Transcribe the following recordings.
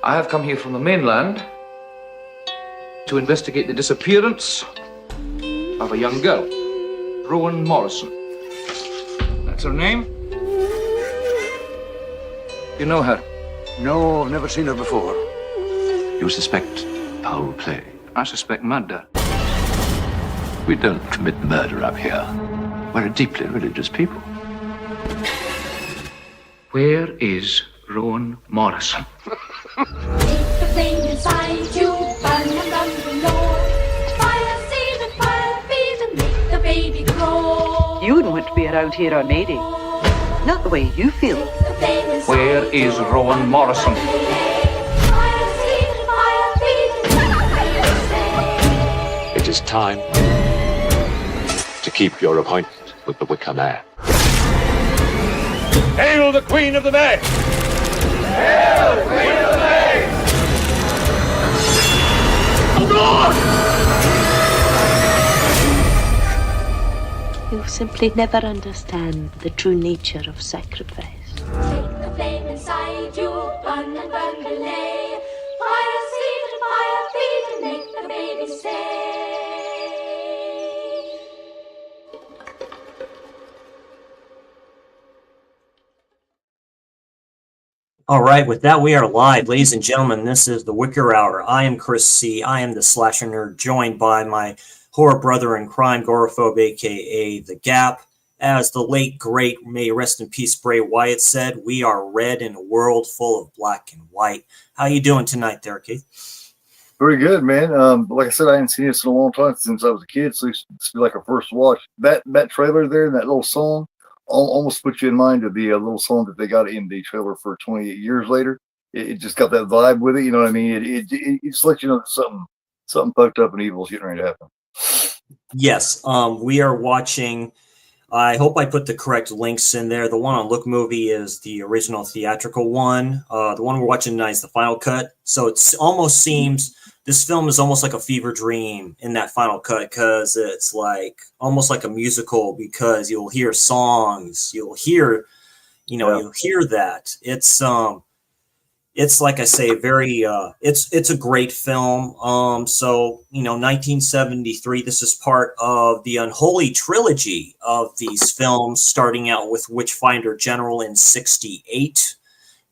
I have come here from the mainland to investigate the disappearance of a young girl, Rowan Morrison. That's her name? You know her? No, I've never seen her before. You suspect foul play? I suspect murder. We don't commit murder up here. We're a deeply religious people. Where is Rowan Morrison? Take the flame inside you, burn and run below. Fire seed and fire feed and make the baby grow. You wouldn't want to be around here unmarried. Not the way you feel. Where is Rowan Morrison? Fire seed and fire feed and It is time to keep your appointment with the Wicker Man. Hail the Queen of the May! Hail the Queen of the May! You simply never understand the true nature of sacrifice. Take the flame inside you, burn and burn delay. Fire seed and fire feed and make the baby say. All right, with that, we are live. Ladies and gentlemen, this is the Wicker Hour. I am Chris C. I am the Slasher Nerd, joined by my horror brother in crime, Agoraphobe, a.k.a. The G.A.P. As the late, great, may rest in peace, Bray Wyatt said, we are red in a world full of black and white. How you doing tonight there, Keith? Pretty good, man. Like I said, I hadn't seen this in a long time since I was a kid, so it's be like a first watch. That trailer there and that little song almost put you in mind of the little song that they got in the trailer for 28 years later. It just got that vibe with it, you know what I mean? It just lets you know that something fucked up and evil is getting ready to happen. Yes, we are watching. I hope I put the correct links in there. The one on Look Movie is the original theatrical one. The one we're watching tonight is the final cut. So it almost seems this film is almost like a fever dream in that final cut, because it's like almost like a musical, because you'll hear songs, you'll hear that. It's like I say, very it's a great film. So 1973, this is part of the Unholy Trilogy of these films, starting out with Witchfinder General in 68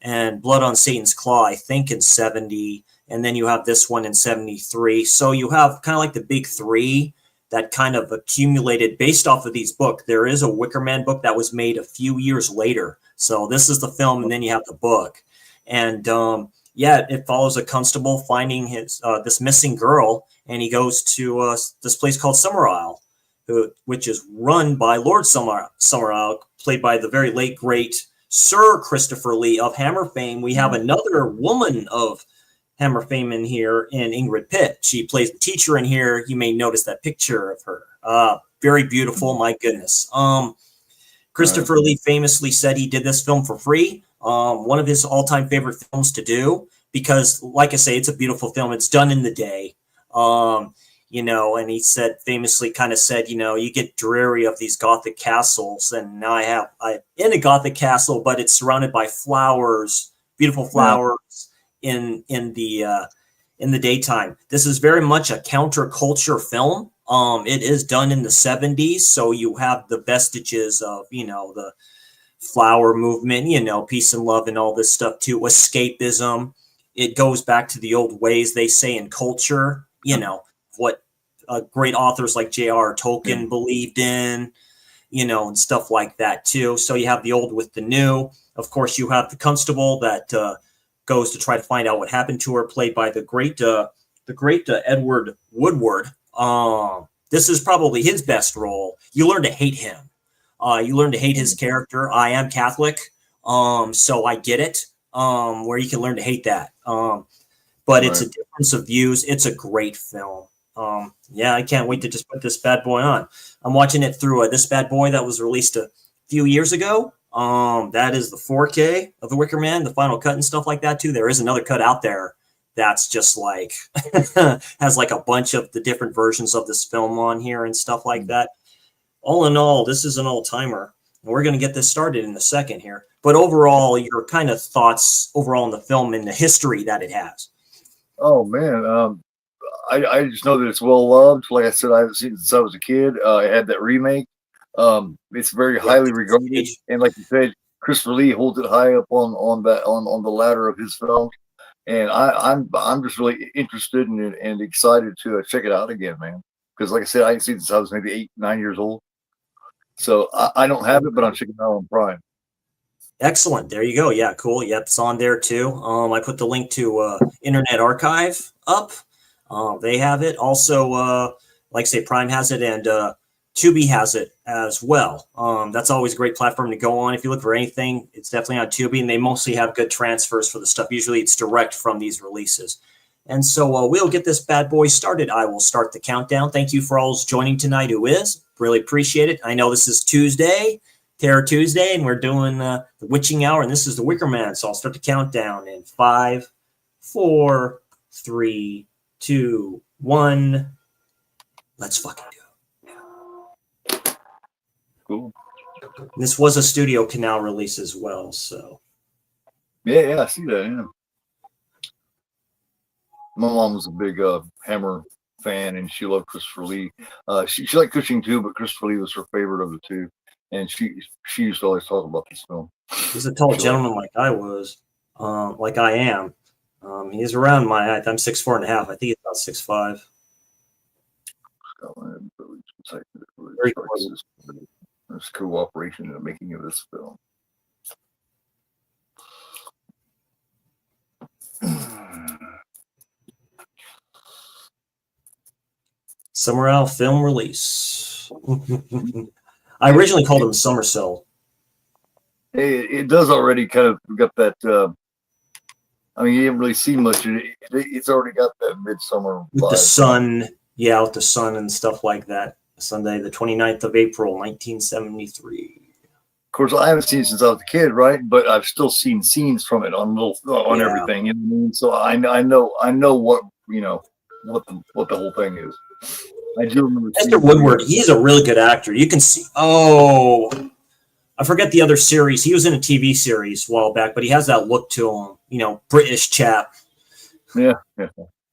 and Blood on Satan's Claw, I think, in 70, and then you have this one in 73. So you have kind of like the big three that kind of accumulated based off of these books. There is a Wicker Man book that was made a few years later. So this is the film, and then you have the book. And it follows a constable finding his this missing girl, and he goes to this place called Summerisle, which is run by Lord Summerisle, played by the very late great Sir Christopher Lee of Hammer fame. We have another woman of Hammer fame in here, in Ingrid Pitt. She plays the teacher in here. You may notice that picture of her. Very beautiful, my goodness. Christopher Lee famously said he did this film for free. One of his all-time favorite films to do, because, like I say, it's a beautiful film. It's done in the day, and he famously said, you get dreary of these Gothic castles, and now I'm in a Gothic castle, but it's surrounded by flowers, beautiful flowers in the daytime. This is very much a counterculture film. It is done in the 70s, so you have the vestiges of, the flower movement, peace and love and all this stuff too, escapism. It goes back to the old ways, they say, in culture, what great authors like J.R. Tolkien believed in, and stuff like that too. So you have the old with the new. Of course, you have the constable that goes to try to find out what happened to her, played by the great Edward Woodward. This is probably his best role. You learn to hate him. You learn to hate his character. I am Catholic, so I get it, where you can learn to hate that. But it's a difference of views. It's a great film. I can't wait to just put this bad boy on. I'm watching it through this bad boy that was released a few years ago. That is the 4K of the Wicker Man, the final cut and stuff like that too. There is another cut out there that's just like has like a bunch of the different versions of this film on here and stuff like that. All in all, this is an all-timer. And we're going to get this started in a second here. but overall, your kind of thoughts overall on the film and the history that it has. Oh man, I just know that it's well loved. Like I said, I haven't seen it since I was a kid. I had that remake. It's very highly regarded, and like you said, Christopher Lee holds it high up on the ladder of his films. And I'm just really interested and excited to check it out again, man. Because like I said, I ain't seen it since I was maybe 8-9 years old. So I don't have it, but I'm checking it out on Prime. Excellent. There you go. Yeah, cool. Yep, it's on there too. I put the link to Internet Archive up. They have it. Also, like I say, Prime has it, and Tubi has it as well. That's always a great platform to go on. If you look for anything, it's definitely on Tubi, and they mostly have good transfers for the stuff. Usually it's direct from these releases. And so we'll get this bad boy started. I will start the countdown. Thank you for all joining tonight who is. Really appreciate it. I know this is Tuesday, Terror Tuesday, and we're doing the Witching Hour, and this is the Wicker Man. So I'll start the countdown in 5, 4, 3, 2, 1. Let's fucking do it. Cool. This was a Studio Canal release as well, so. Yeah, I see that. Yeah. My mom was a big Hammer fan, and she loved Christopher Lee. She liked Cushing too, but Christopher Lee was her favorite of the two. And she used to always talk about this film. He's a tall gentleman like I was, like I am. He's around my height. I'm 6'4.5". I think he's about 6'5". Very close. There's cooperation in the making of this film. Summerall film release. I originally called him Somercell. It does already kind of got that. I mean, you didn't really see much. It's already got that midsummer with vibe. The sun. Yeah, with the sun and stuff like that. Sunday, the 29th of April, 1973. Of course, I haven't seen it since I was a kid, right? But I've still seen scenes from it on everything. You know what I mean? So I know what what the whole thing is. I do remember. Mr. Woodward, he's a really good actor. You can see. Oh, I forget the other series. He was in a TV series a while back, but he has that look to him. You know, British chap. Yeah.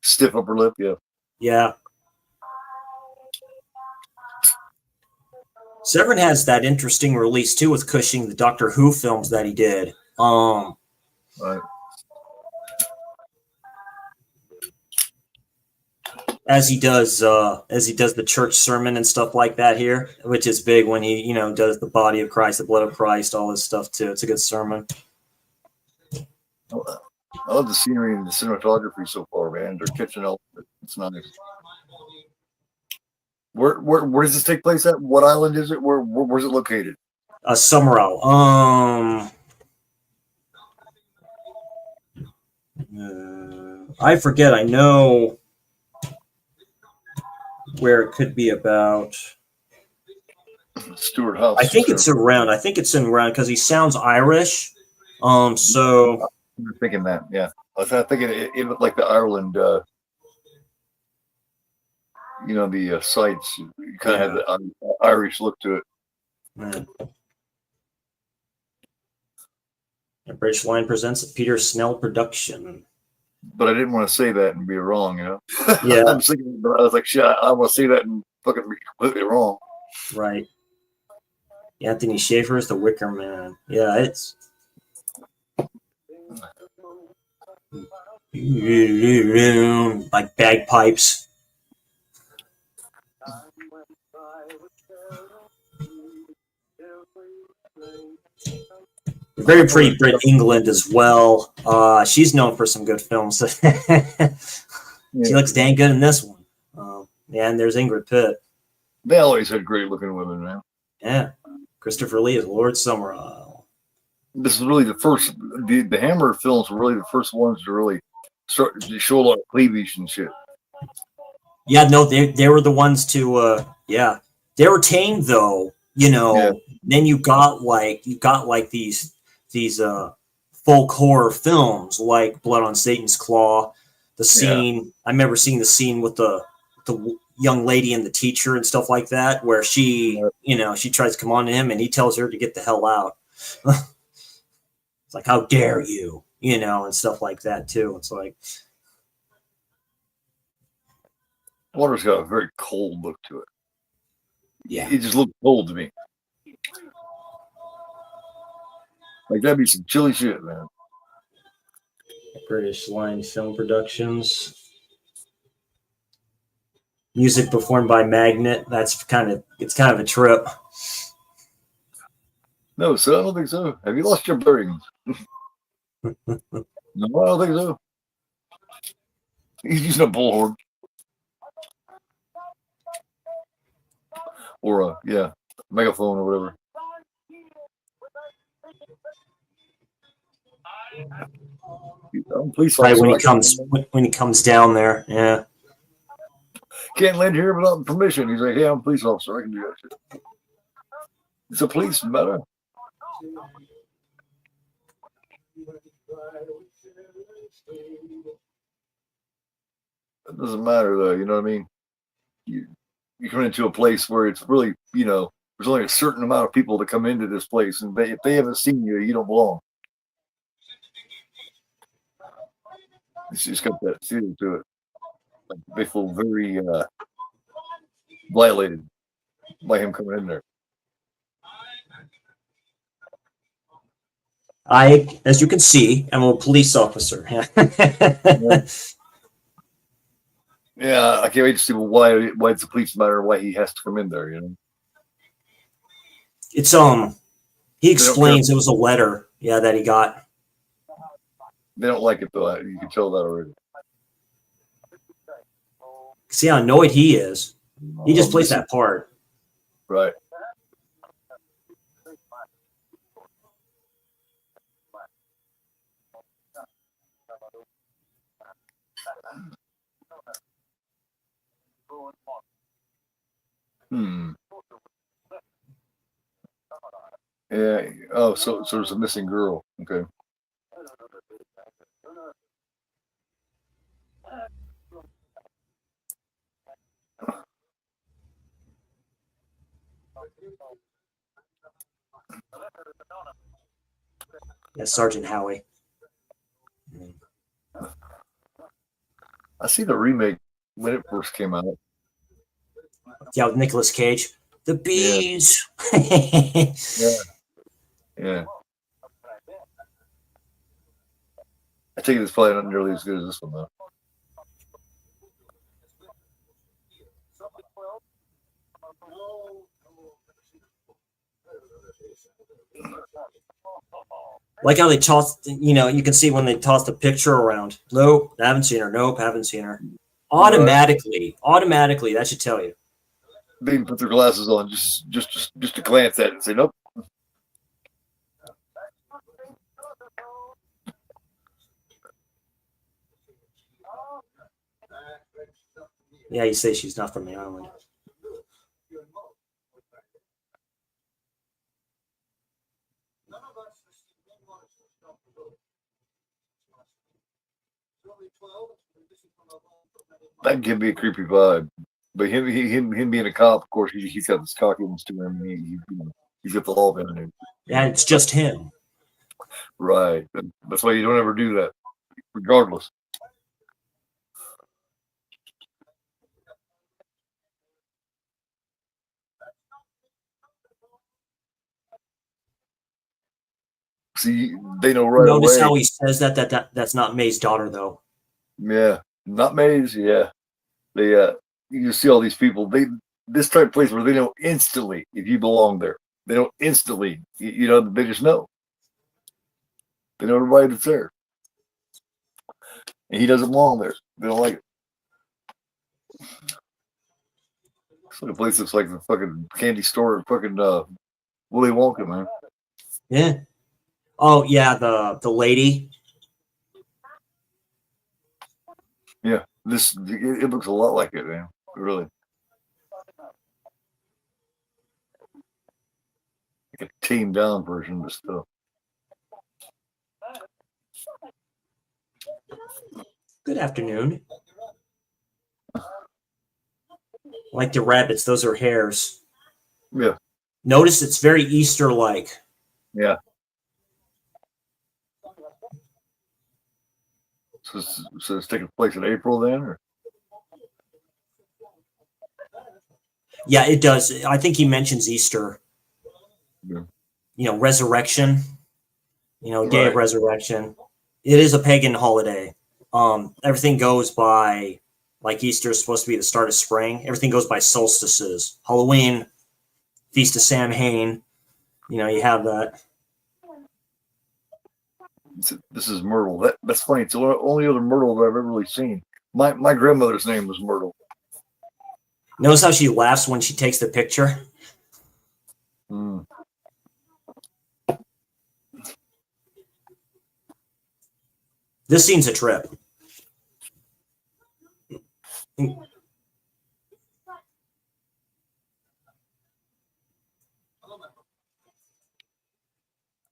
Stiff upper lip. Yeah. Yeah. Severin has that interesting release too with Cushing, the Doctor Who films that he did. Right. As he does the church sermon and stuff like that here, which is big when he, does the body of Christ, the blood of Christ, all this stuff too. It's a good sermon. I love the scenery and the cinematography so far, man. They're catching up. It's nice. Where does this take place at? What island is it? Where's it located? Summerall. I forget. I know where it could be about. Stewart House. I think it's around. I think it's in around because he sounds Irish. So you're thinking that, yeah. I was thinking it looked like the Ireland. The sites kind of have the Irish look to it. Yeah. British Line presents a Peter Snell production. But I didn't want to say that and be wrong, Yeah. I'm thinking, but I was like, shit, I want to say that and fucking be completely wrong. Right. Anthony Schaefer is the Wicker Man. Yeah, it's like bagpipes. Very pretty Brit England as well. She's known for some good films. She looks dang good in this one. And there's Ingrid Pitt. They always had great looking women, man. Yeah. Christopher Lee is Lord Summerall. This is really the first. The Hammer films were really the first ones to really start to show a lot of cleavage and shit. Yeah, no, they were the ones to. They were tame though. Then you got like these folk horror films like Blood on Satan's Claw. The scene, I remember seeing the scene with the young lady and the teacher and stuff like that, where she, she tries to come on to him and he tells her to get the hell out. It's like, how dare you, you know, and stuff like that too. It's like, Water's got a very cold look to it. yeah. It just looked cold to me. Like that'd be some chilly shit, man. British Line Film Productions. Music performed by Magnet. It's kind of a trip. No, sir, I don't think so. Have you lost your bearings? No, I don't think so. He's using a bullhorn. Or a megaphone or whatever. Police Right officer, when he comes down there, yeah. Can't land here without permission. He's like, hey, I'm a police officer. I can do that shit. It's a police matter. It doesn't matter though, you know what I mean? You come into a place where it's really, you know, there's only a certain amount of people that come into this place, and if they haven't seen you, you don't belong. It's just got that feel to it. Like they feel very violated by him coming in there. I, as you can see, am a police officer. Yeah, I can't wait to see why it's a police matter, why he has to come in there, you know. It's he explains it was a letter, that he got. They don't like it though. You can tell that already. See how annoyed he is. He just plays that part. Right. Yeah. Oh, so there's a missing girl. Okay. Yeah, Sergeant Howie. I see the remake when it first came out. Yeah, with Nicolas Cage. The bees. Yeah. I think it's probably not nearly as good as this one though. Like how they toss, you can see when they toss the picture around. Nope, haven't seen her. Nope, haven't seen her. Automatically, that should tell you. They can put their glasses on just to glance at it and say nope. Yeah, you say she's not from the island. That can be a creepy vibe, but him being a cop, of course, he's got this cockiness to him. He's got the law in him. Yeah, it's just him. Right. That's why you don't ever do that, regardless. See, they know right Notice away. how he says that's not May's daughter, though. Yeah, not Maze. Yeah, they you see all these people. This type of place where they know instantly if you belong there. They know instantly. They just know. They know everybody that's there, and he doesn't belong there. They don't like it. So the place looks like the fucking candy store at fucking Willy Wonka, man. Yeah. Oh yeah, the lady. Yeah, it looks a lot like it, man. Really. Like a tamed down version of the stuff. Good afternoon. Like the rabbits, those are hares. Yeah. Notice it's very Easter-like. Yeah. So it's taking place in April then, or? Yeah, it does. I think he mentions Easter. Yeah. You know, resurrection. You know, day of Right. resurrection. It is a pagan holiday. Everything goes by, like Easter is supposed to be the start of spring. Everything goes by solstices. Halloween, Feast of Samhain. You know, you have that. This is Myrtle. That's funny. It's the only other Myrtle that I've ever really seen. My grandmother's name was Myrtle. Notice how she laughs when she takes the picture? Mm. This scene's a trip.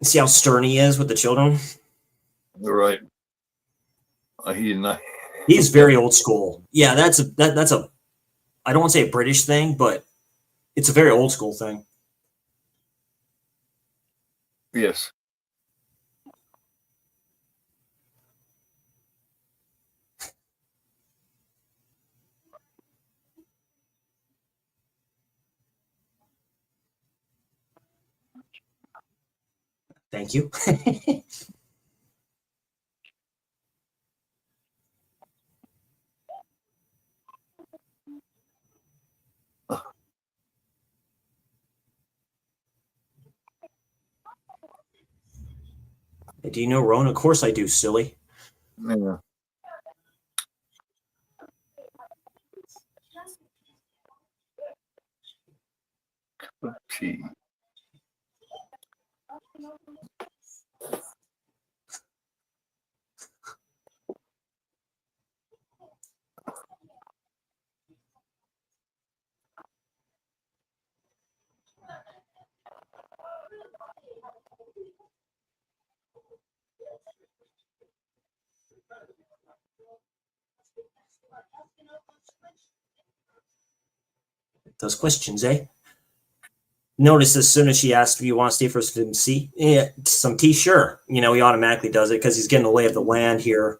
See how stern he is with the children? You're right. He and I. He's very old school. Yeah, that's a I don't want to say a British thing, but it's a very old school thing. Yes. Thank you. Do you know Roan? Of course I do, silly. Yeah. Gee. Those questions, eh? Notice as soon as she asked if you want to stay for some tea, some tea, sure. You know, he automatically does it because he's getting the lay of the land here.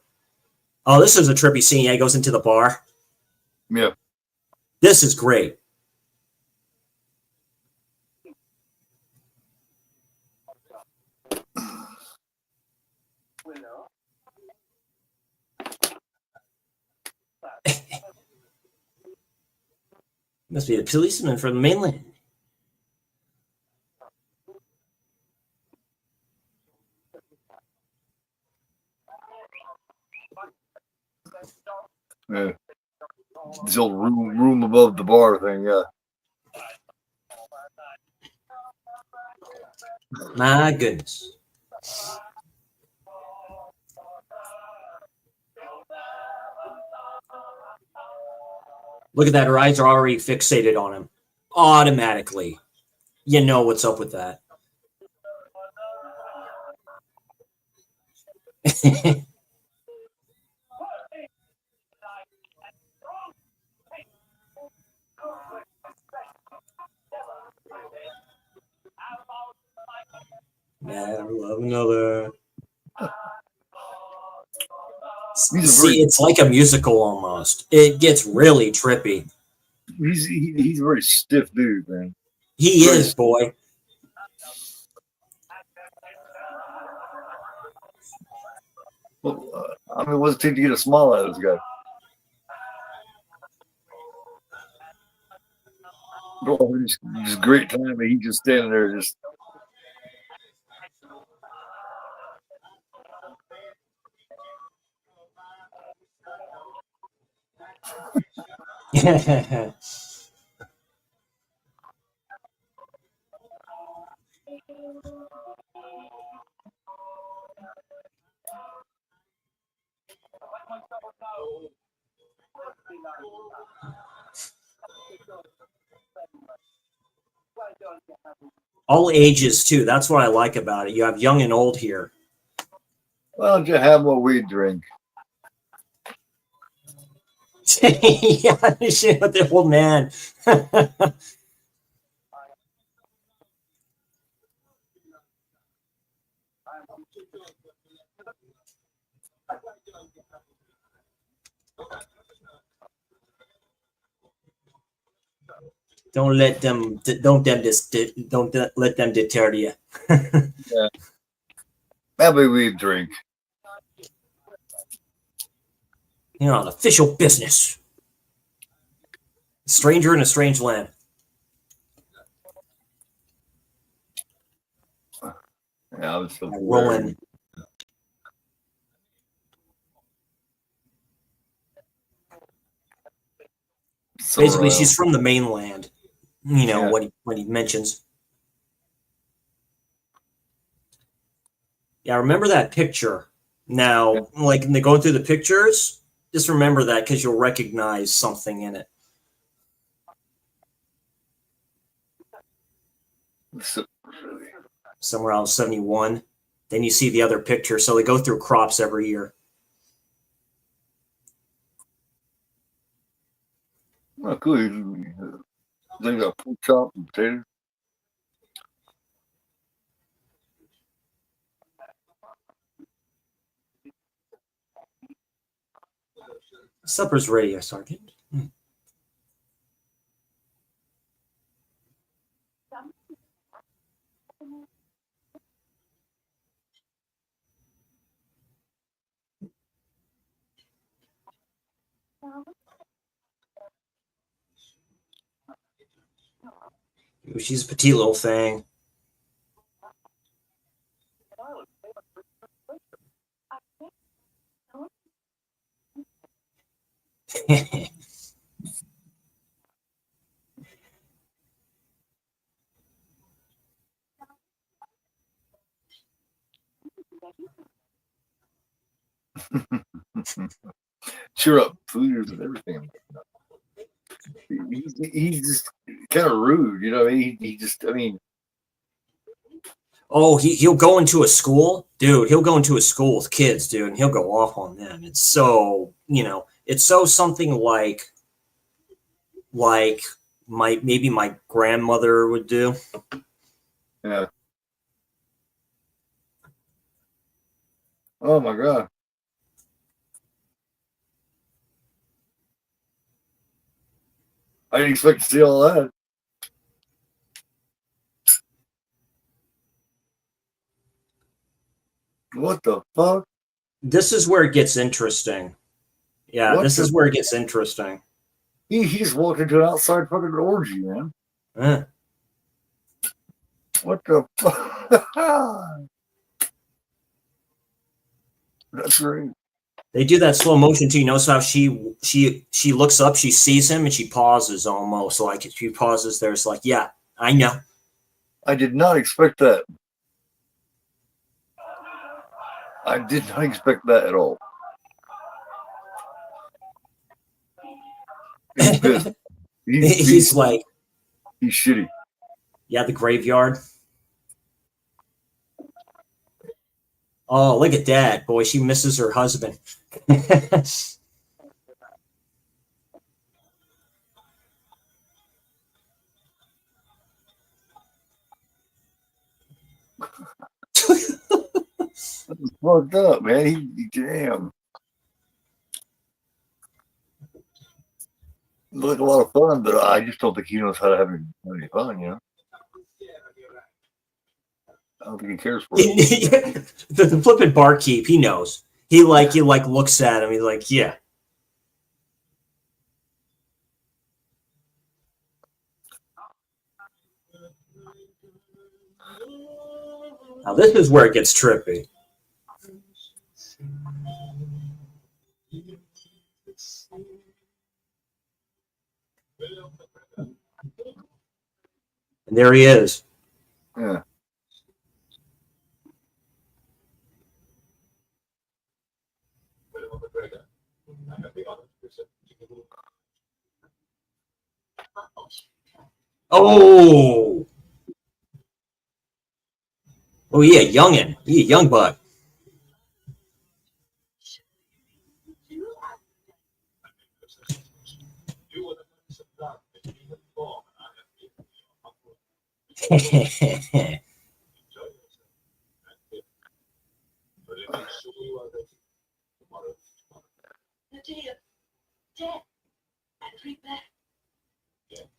Oh, this is a trippy scene. Yeah, he goes into the bar. Yeah. This is great. Must be the policeman from the mainland. Yeah. This old room above the bar thing. Yeah. My goodness. Look at that. Her eyes are already fixated on him. Automatically. You know what's up with that. Never love another. See, it's like a musical almost. It gets really trippy. He's a very stiff dude, man. He is, boy. Well, I mean, what's it take to get a smile out of this guy? Bro, just great time. He's just standing there, just. All ages, too. That's what I like about it. You have young and old here. Why don't you have what we drink? Yeah, shit with the old man. Don't let them deter you. Yeah. Maybe we drink. You're on official business. Stranger in a strange land. Yeah, I was so Rowan. Basically, she's from the mainland. You know what he mentions. Yeah, remember that picture. Now, like when they go through the pictures, just remember that because you'll recognize something in it. Somewhere around 71. Then you see the other picture. So they go through crops every year. Oh, cool. They got pork chop and potatoes. Supper's ready, Sergeant. Ooh, she's a petite little thing. Cheer up, food and everything. He's just kind of rude, you know. He just, I mean, Oh, he'll go into a school, dude. He'll go into a school with kids, dude, and he'll go off on them. It's so, it's so something like my grandmother would do. yeah. Oh my God. I didn't expect to see all that. What the fuck? This is where it gets interesting. Yeah, What this the- is where it gets interesting. He just walked into an outside fucking orgy, man. Eh. What the fuck? That's great. They do that slow motion too. You notice how she looks up, she sees him, and she pauses almost. Like she pauses there. It's like, yeah, I know. I did not expect that. I did not expect that at all. He's pissed. He's like, he's shitty. yeah, the graveyard. Oh, look at that. Boy, she misses her husband. That's fucked up, man. He damn. Look like a lot of fun, but I just don't think he knows how to have any fun, you know? I don't think he cares for it. the flippin' barkeep, he knows. He looks at him. He's like, yeah. Now this is where it gets trippy. And there he is. Yeah. Oh. Oh, yeah, youngin'. He a young buck.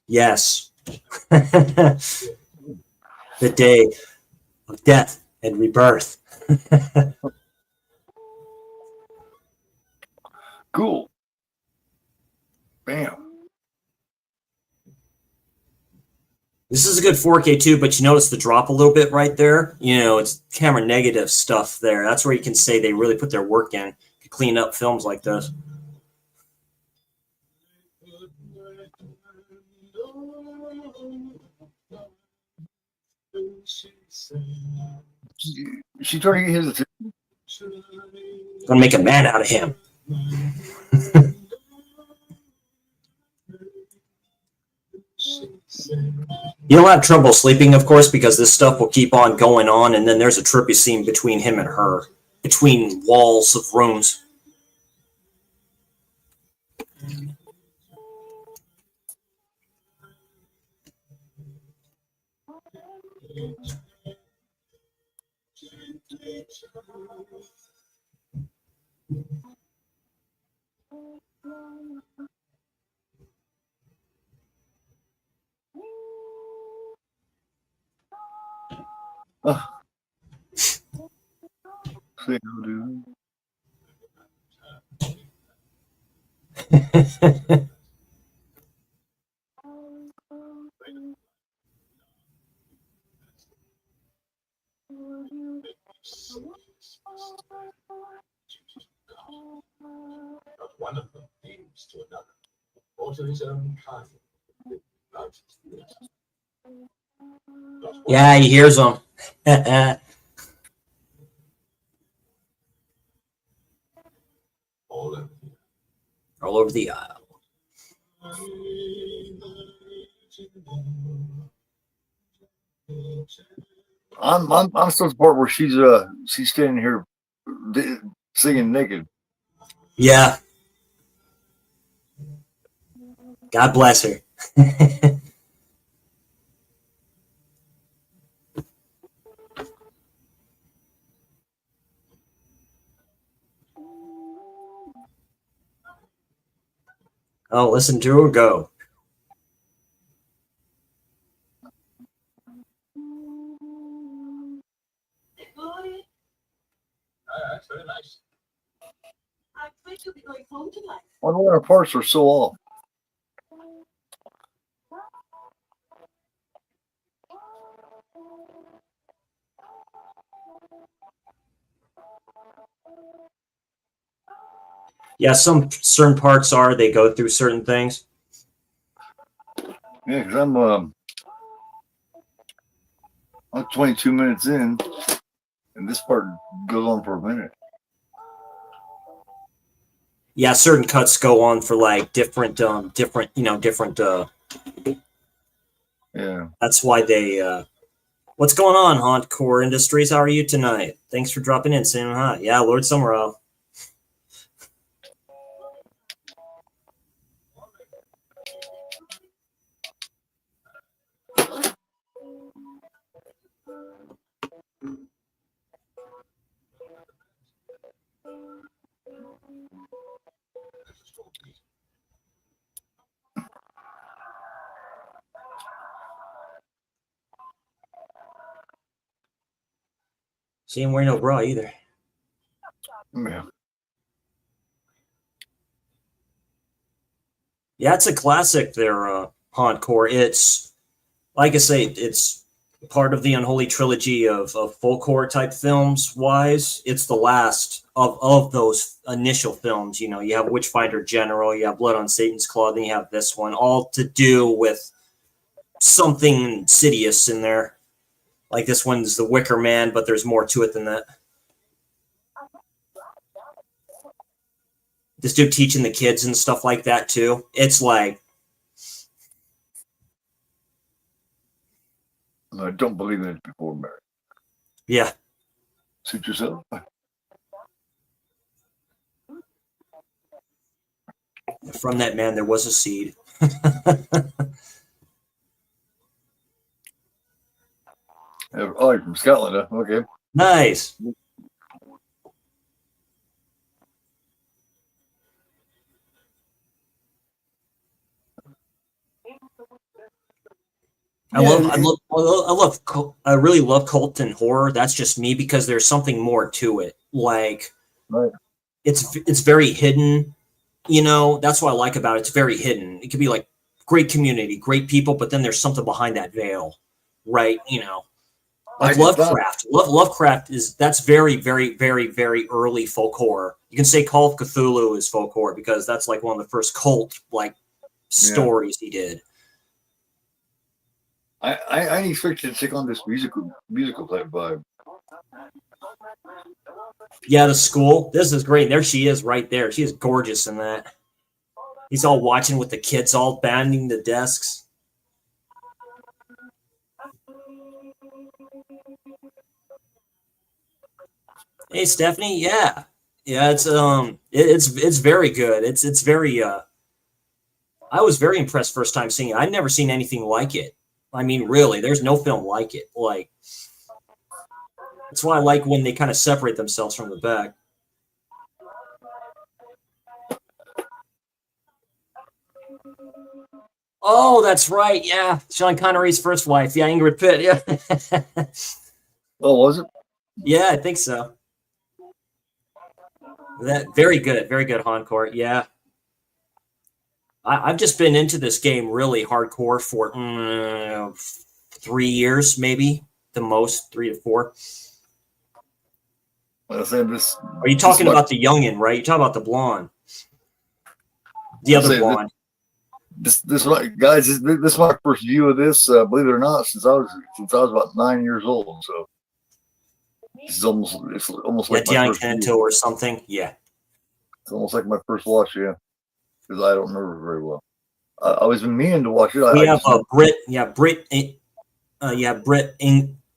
Yes. The day of death and rebirth. Cool. Bam. This is a good 4K too, but you notice the drop a little bit right there. You know, it's camera negative stuff there. That's where you can say they really put their work in to clean up films like this. She trying to get his attention. Gonna make a man out of him. You'll have trouble sleeping, of course, because this stuff will keep on going on, and then there's a trippy scene between him and her, between walls of rooms. Say no, dude. One of them leads to another, or to his own kind. Yeah, he hears them. All over. All over the aisle. I'm still at the part where she's standing here singing naked. Yeah. God bless her. Oh, listen to her go. That's very nice. I think you'll be going home tonight. I wonder why her parts are so off. Yeah, some certain parts are, they go through certain things. Yeah, because I'm 22 minutes in, and this part goes on for a minute. Yeah, certain cuts go on for like different. Yeah. That's why they. What's going on, Hauntcore Industries? How are you tonight? Thanks for dropping in, saying hi. Yeah, Lord Summerall. She ain't wearing no bra either. Yeah. Yeah, it's a classic there, Hauntcore. It's, like I say, it's part of the Unholy Trilogy of folk horror type films wise. It's the last of those initial films. You know, you have Witchfinder General, you have Blood on Satan's Claw, then you have this one, all to do with something insidious in there. Like this one's the Wicker Man, but there's more to it than that. This dude teaching the kids and stuff like that too. It's like, I don't believe in it before marriage. yeah. Suit yourself. From that man, there was a seed. Oh, you're from Scotland, huh? Okay. Nice. I really love cult and horror. That's just me because there's something more to it. Like, Right. it's very hidden. You know, that's what I like about it. It's very hidden. It could be like great community, great people, but then there's something behind that veil, right? You know, like Lovecraft. Lovecraft that's very, very, very, very early folk horror. You can say Call of Cthulhu is folk horror because that's like one of the first cult like stories he did. I didn't expect you to take on this musical type vibe. Yeah, the school. This is great. There she is right there. She is gorgeous in that. He's all watching with the kids all banding the desks. Hey Stephanie, yeah. Yeah, it's very good. It's very I was very impressed first time seeing it. I'd never seen anything like it. I mean, really, there's no film like it. Like, that's why I like when they kind of separate themselves from the back. Oh, that's right. Yeah, Sean Connery's first wife. Yeah, Ingrid Pitt. Yeah. Oh, was it? Yeah, I think so. That very good, Encore. Yeah. I've just been into this game really hardcore for 3 years, maybe the most, 3 to 4. I said this. Are you talking about the youngin, right? You're talking about the blonde, the other blonde. This guys, this is my first view of this. Believe it or not, since I was about 9 years old. So it's almost like my first Canto or something. Yeah, it's almost like my first watch. Yeah, because I don't remember very well. I was meaning to watch it. We have Britt. Yeah, Britt. Britt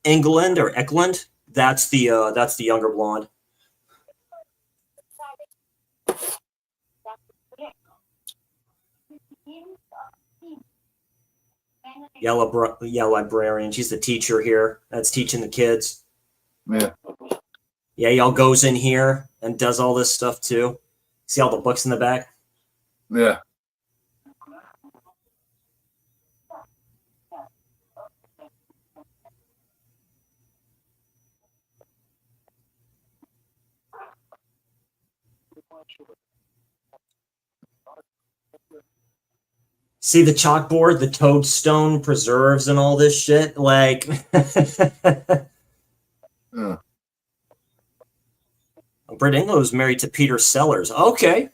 England or Eklund. That's the younger blonde. Yeah, librarian. She's the teacher here. That's teaching the kids. Yeah. Yeah, y'all goes in here and does all this stuff too. See all the books in the back? Yeah. See the chalkboard, the toadstone preserves and all this shit? Like, Yeah. Britt England was married to Peter Sellers. Okay.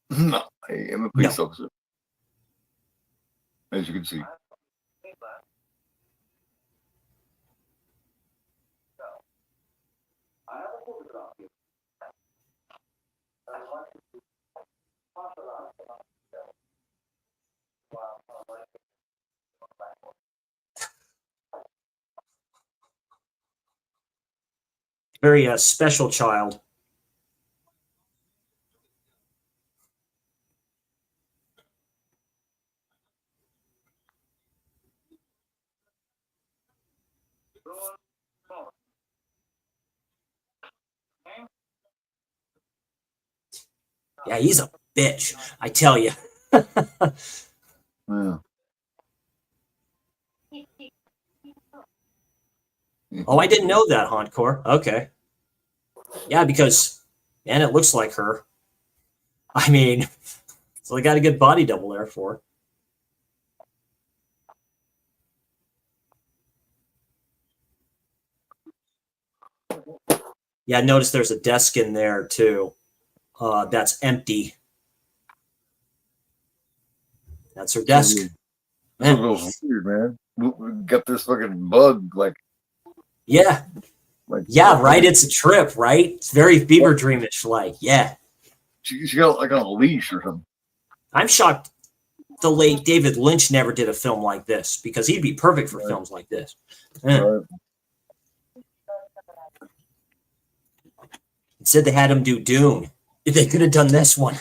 No, I am a police officer, as you can see. Very special child. Yeah, he's a bitch, I tell you. Yeah. Oh, I didn't know that, Hauntcore. Okay. Yeah, because, man, it looks like her. I mean, so I got a good body double there for her. Yeah, notice there's a desk in there, too. That's empty. That's her desk. That was weird, man. We got this fucking bug, like. Yeah. Yeah, right? It's a trip, right? It's very fever dreamish, like, yeah. She got like on a leash or something. I'm shocked the late David Lynch never did a film like this because he'd be perfect for films like this. Yeah. Right. Instead, they had him do Dune. They could have done this one.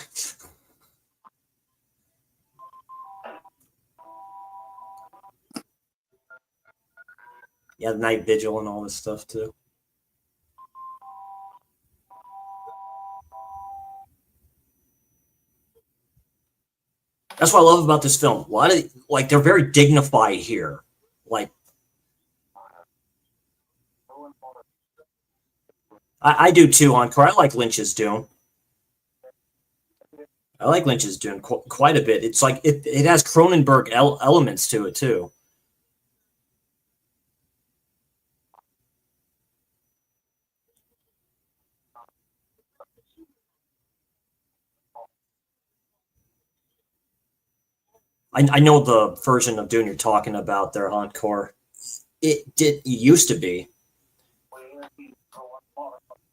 Yeah, the Night Vigil and all this stuff too. That's what I love about this film. A lot of like they're very dignified here. Like I do too, Encore. I like Lynch's Dune. I like Lynch's Dune quite a bit. It's like it has Cronenberg elements to it too. I know the version of Dune you're talking about there, Encore. It used to be.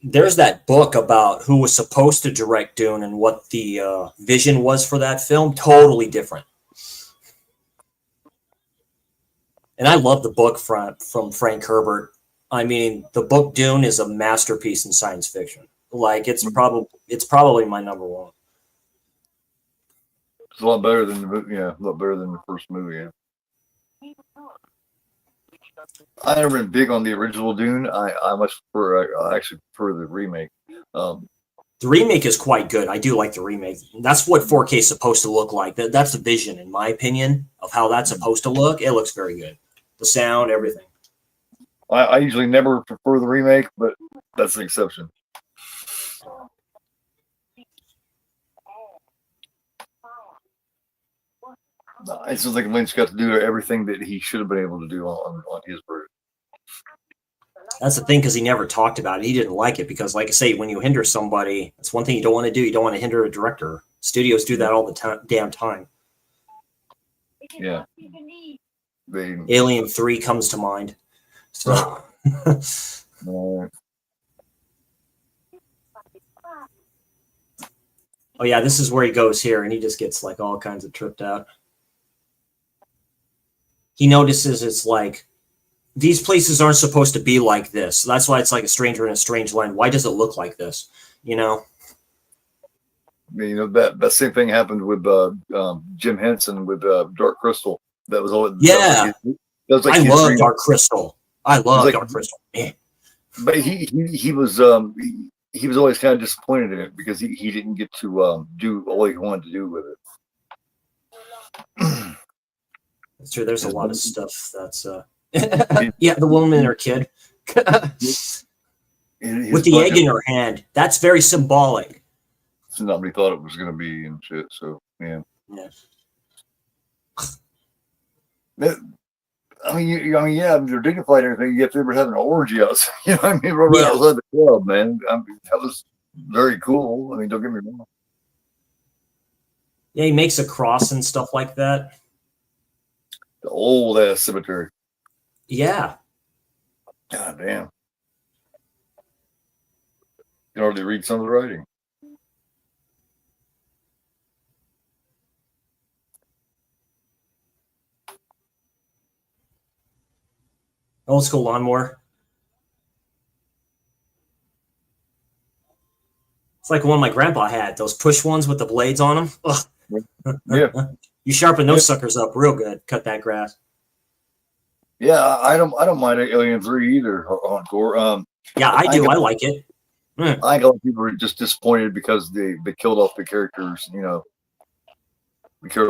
There's that book about who was supposed to direct Dune and what the vision was for that film. Totally different. And I love the book from Frank Herbert. I mean, the book Dune is a masterpiece in science fiction. Like it's probably my number one. It's a lot better than the movie. Yeah, a lot better than the first movie. Yeah. I never been big on the original Dune. I much prefer. I actually prefer the remake. The remake is quite good. I do like the remake. That's what 4K is supposed to look like. That's the vision, in my opinion, of how that's supposed to look. It looks very good. The sound, everything. I usually never prefer the remake, but that's an exception. I still think Lynch got to do everything that he should have been able to do on his version. That's the thing, because he never talked about it. He didn't like it because, like I say, when you hinder somebody, that's one thing you don't want to do. You don't want to hinder a director. Studios do that all the damn time. Yeah. Alien 3 comes to mind. So. Oh yeah, this is where he goes here, and he just gets like all kinds of tripped out. He notices it's like these places aren't supposed to be like this. That's why it's like a stranger in a strange land. Why does it look like this? You know. You know that same thing happened with Jim Henson with Dark Crystal. That was all. Yeah, I love Dark Crystal. I love Dark Crystal. Man. But he was always kind of disappointed in it because he didn't get to do all he wanted to do with it. That's true. There's a lot of stuff that's yeah, the woman and her kid with the egg in her hand. That's very symbolic. So nobody thought it was going to be and shit. So yeah. I mean, yeah, they're dignified and everything. Yet they were having an orgy outside. You know what I mean? Right outside the club, man. That was very cool. I mean, don't get me wrong. Yeah, he makes a cross and stuff like that. The old ass cemetery. Yeah. God damn. You can hardly read some of the writing. Old school lawnmower. It's like one my grandpa had. Those push ones with the blades on them. Ugh. Yeah. You sharpen those suckers up real good. Cut that grass. Yeah, I don't mind Alien 3 either. Encore. Yeah, I do. I like it. I think a lot of people are just disappointed because they killed off the characters. You know.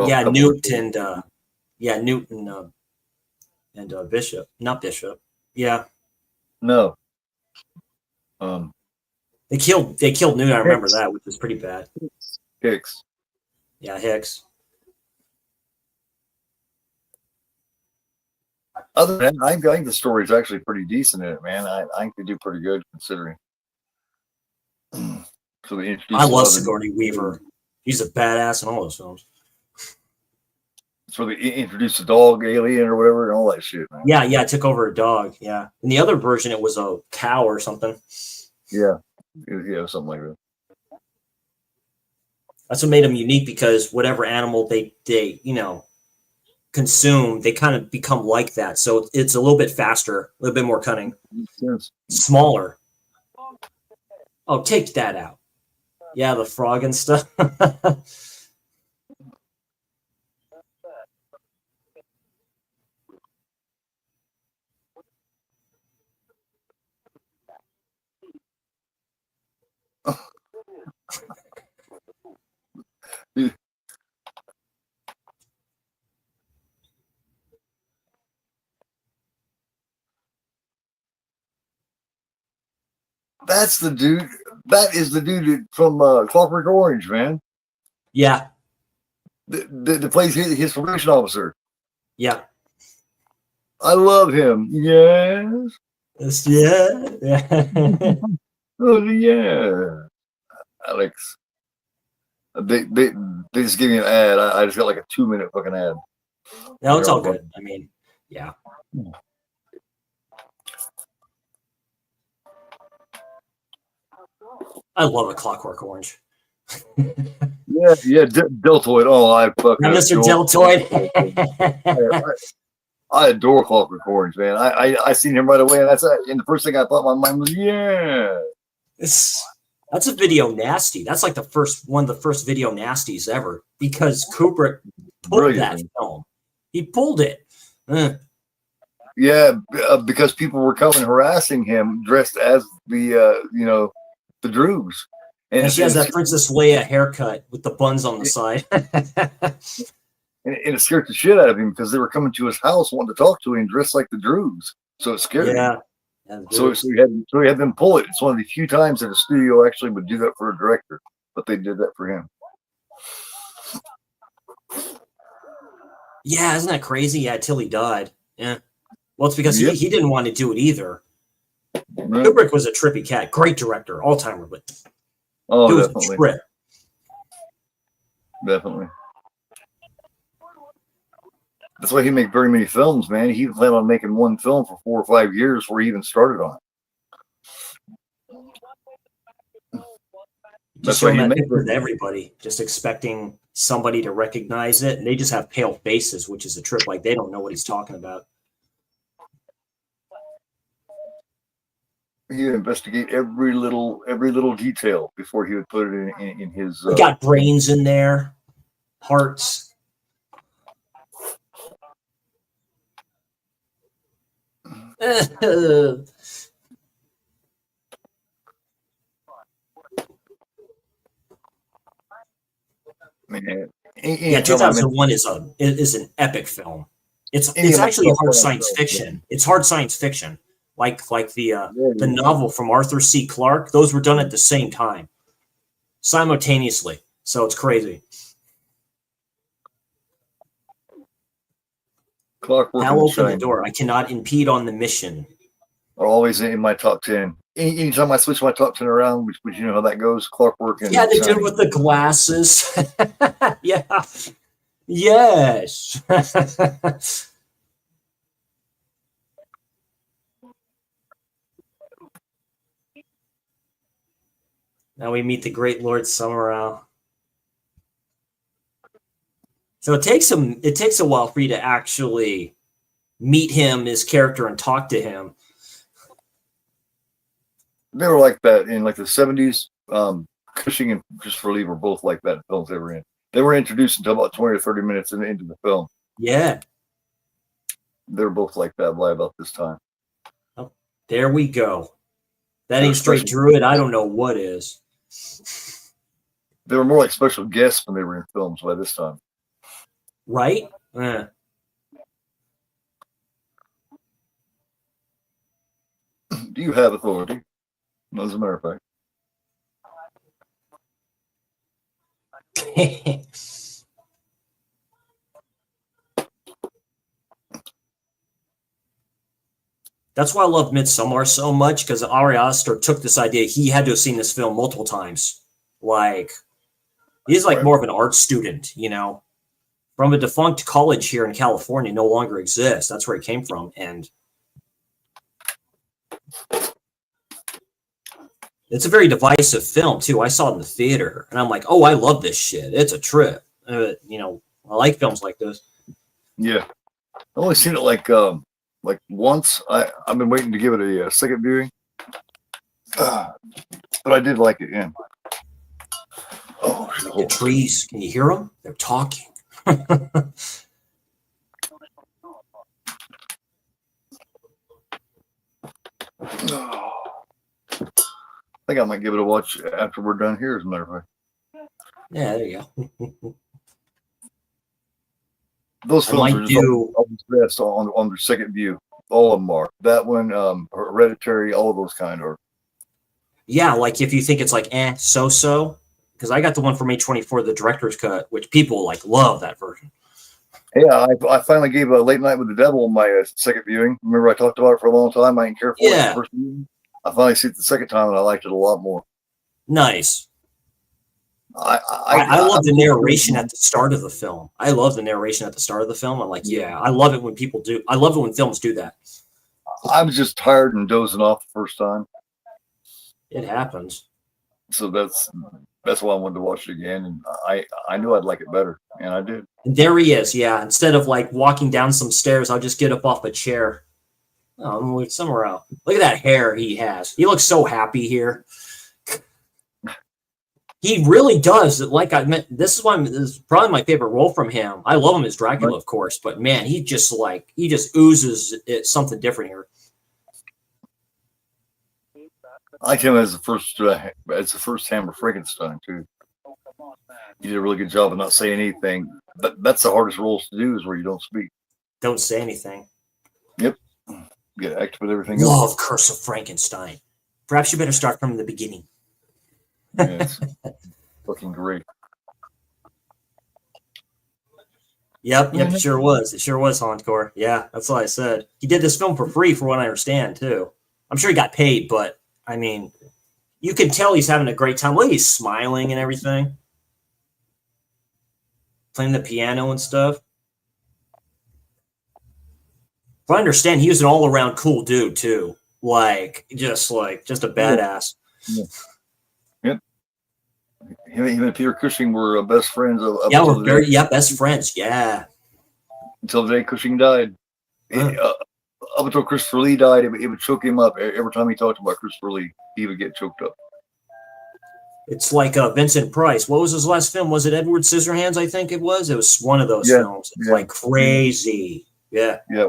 Yeah, Newt and Bishop, not Bishop. Yeah. No. They killed Newt. I remember that, which was pretty bad. Hicks. Yeah, Hicks. Other than that, I think the story is actually pretty decent in it, man. I think they do pretty good considering. So they I love Sigourney Weaver. She's a badass in all those films. So they introduced the dog alien or whatever and all that shit, man. Yeah, it took over a dog. Yeah. In the other version, it was a cow or something. Yeah, something like that. That's what made them unique because whatever animal they consume, they kind of become like that. So it's a little bit faster, a little bit more cunning, smaller. Oh, take that out. Yeah, the frog and stuff. That's the dude. That is the dude from Clockwork Orange, man. Yeah. That plays his probation officer. Yeah. I love him. Yes. Yeah. Oh yeah. Alex. They just gave me an ad. I just got like a 2-minute fucking ad. No, it's all good. I mean, yeah. I love A Clockwork Orange. Yeah, Deltoid. Oh, I fucking Mr. Deltoid. I adore Clockwork Orange, man. I seen him right away, and and the first thing I thought in my mind was, yeah. That's a video nasty. That's like one of the first video nasties ever, because Kubrick pulled that film. He pulled it. Yeah, because people were coming harassing him dressed as the Droogs. And she has that Princess Leia haircut with the buns on the side. And it scared the shit out of him because they were coming to his house wanting to talk to him dressed like the Droogs. So it scared him. So he had them pull it. It's one of the few times that a studio actually would do that for a director, but they did that for him. Yeah, isn't that crazy? Yeah, till he died. Yeah. Well, it's because he didn't want to do it either. Right. Kubrick was a trippy cat. Great director. All-timer. But oh, it was definitely. A trip. Definitely. That's why he made very many films, man. He planned on making one film for 4 or 5 years before he even started on it. Just showing that picture to everybody, just expecting somebody to recognize it, and they just have pale faces, which is a trip. Like they don't know what he's talking about. He would investigate every little detail before he would put it in his. He got brains in there, hearts. Man. Yeah, 2001 is an epic film. It's actually hard science fiction. It's hard science fiction, like the novel from Arthur C. Clarke. Those were done at the same time, simultaneously. So it's crazy. I'll open the door. I cannot impede on the mission. Are always in my top 10. Anytime I switch my top 10 around, which you know how that goes, Clockwork and yeah, they did it with the glasses. Yeah. Yes. Now we meet the great Lord Summerow. So it takes a while for you to actually meet him, his character, and talk to him. They were like that in like the 70s. Cushing and Christopher Lee were both like that in films they were in. They were introduced until about 20 or 30 minutes into the film. Yeah. They were both like that by about this time. Oh, there we go. That ain't straight Druid. I don't know what is. They were more like special guests when they were in films by this time. Right? Do you have authority? As a matter of fact. That's why I love Midsommar so much, because Ari Aster took this idea. He had to have seen this film multiple times. Like, he's like more of an art student, you know, from a defunct college here in California, no longer exists. That's where he came from. And it's a very divisive film, too. I saw it in the theater, and I'm like, oh, I love this shit. It's a trip. You know, I like films like this. Yeah. I've only seen it like once. I've been waiting to give it a second viewing. But I did like it, yeah. Oh, the trees. Can you hear them? They're talking. think I might give it a watch after we're done here, as a matter of fact. Yeah, there you go. Those I films might are just do- always best on their second view. All of them are. That one, Hereditary, all of those kind are. Yeah, like if you think it's like so, because I got the one from A24, the director's cut, which people like love that version. Yeah, I finally gave a Late Night with the Devil my second viewing. Remember I talked about it for a long time. I didn't care for it Yeah. the first viewing. I finally see it the second time and I liked it a lot more. Nice. I love the narration at the start of the film. I love the narration at the start of the film. I'm like, yeah, I love it when people do. I love it when films do that. I was just tired and dozing off the first time, It happens. so that's why I wanted to watch it again. And I knew I'd like it better, and I did. And there he is. Yeah. Instead of like walking down some stairs, I'll just get up off a chair. Oh, I'm gonna move somewhere else. Look at that hair he has. He looks so happy here. He really does. Like I meant, this is probably my favorite role from him. I love him as Dracula, of course, but man, he just oozes something different here. I like him as the first Hammer Frankenstein too. He did a really good job of not saying anything. That's the hardest roles to do, is where you don't speak. Don't say anything. Yep. Get active with everything Love else. Curse of Frankenstein. Perhaps you better start from the beginning. Yeah, it's fucking great. Yep, it sure was. It sure was Hardcore. Yeah, that's what I said. He did this film for free, for what I understand, too. I'm sure he got paid, but I mean, you can tell he's having a great time. Look, he's smiling and everything, playing the piano and stuff. If I understand, he was an all-around cool dude too. Just a badass. Yeah. Yep. Him and Peter Cushing were best friends. Best friends. Yeah. Until the day Cushing died. Up until Christopher Lee died, it would choke him up. Every time he talked about Christopher Lee, he would get choked up. It's like Vincent Price. What was his last film? Was it Edward Scissorhands? I think it was. It was one of those films. It's like crazy. Yeah. Yeah.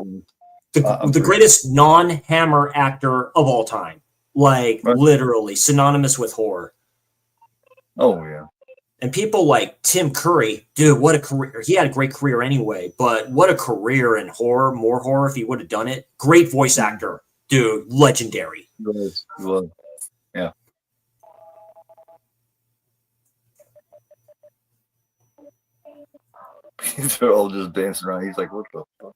The greatest non-Hammer actor of all time. Literally synonymous with horror. Oh, yeah. And people like Tim Curry, dude, what a career. He had a great career anyway, but what a career in horror, more horror if he would have done it. Great voice actor, dude, legendary. He was. Yeah. They're all just dancing around. He's like, what the fuck?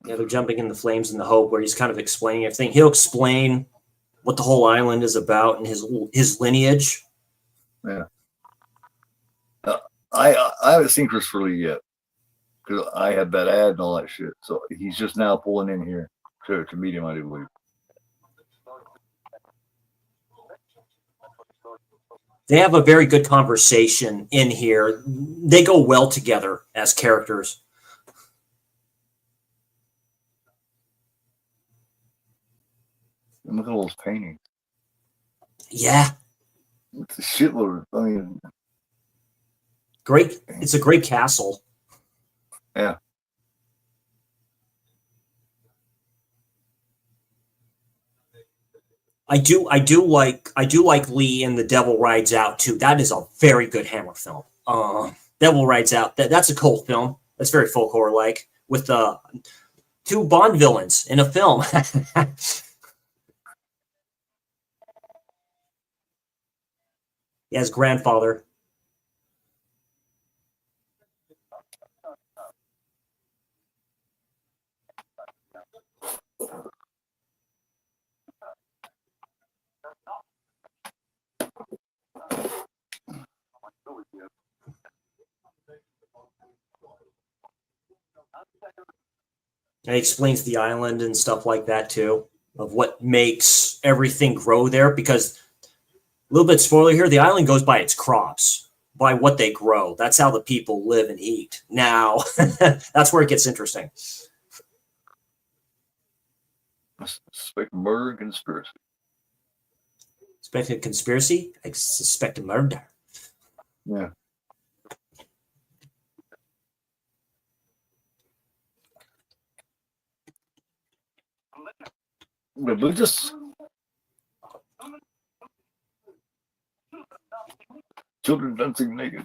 Yeah, they're jumping in the flames in the Hope, where he's kind of explaining everything. He'll explain what the whole island is about and his lineage. Yeah. I haven't seen Christopher Lee yet, because I had that ad and all that shit. So he's just now pulling in here to meet him, I do believe. They have a very good conversation in here. They go well together as characters. And look at all those paintings. Yeah. It's a shitload. I mean, great. It's a great castle. Yeah. I do like Lee in The Devil Rides Out too. That is a very good Hammer film. Devil Rides Out. That's a cult film. That's very folk horror like, with two Bond villains in a film. Yeah, his grandfather. And he explains the island and stuff like that too, of what makes everything grow there. Because, a little bit spoiler here, the island goes by its crops, by what they grow. That's how the people live and eat. Now, that's where it gets interesting. I suspect murder and conspiracy. Suspect a conspiracy? I suspect a murder. Yeah. religious children dancing naked.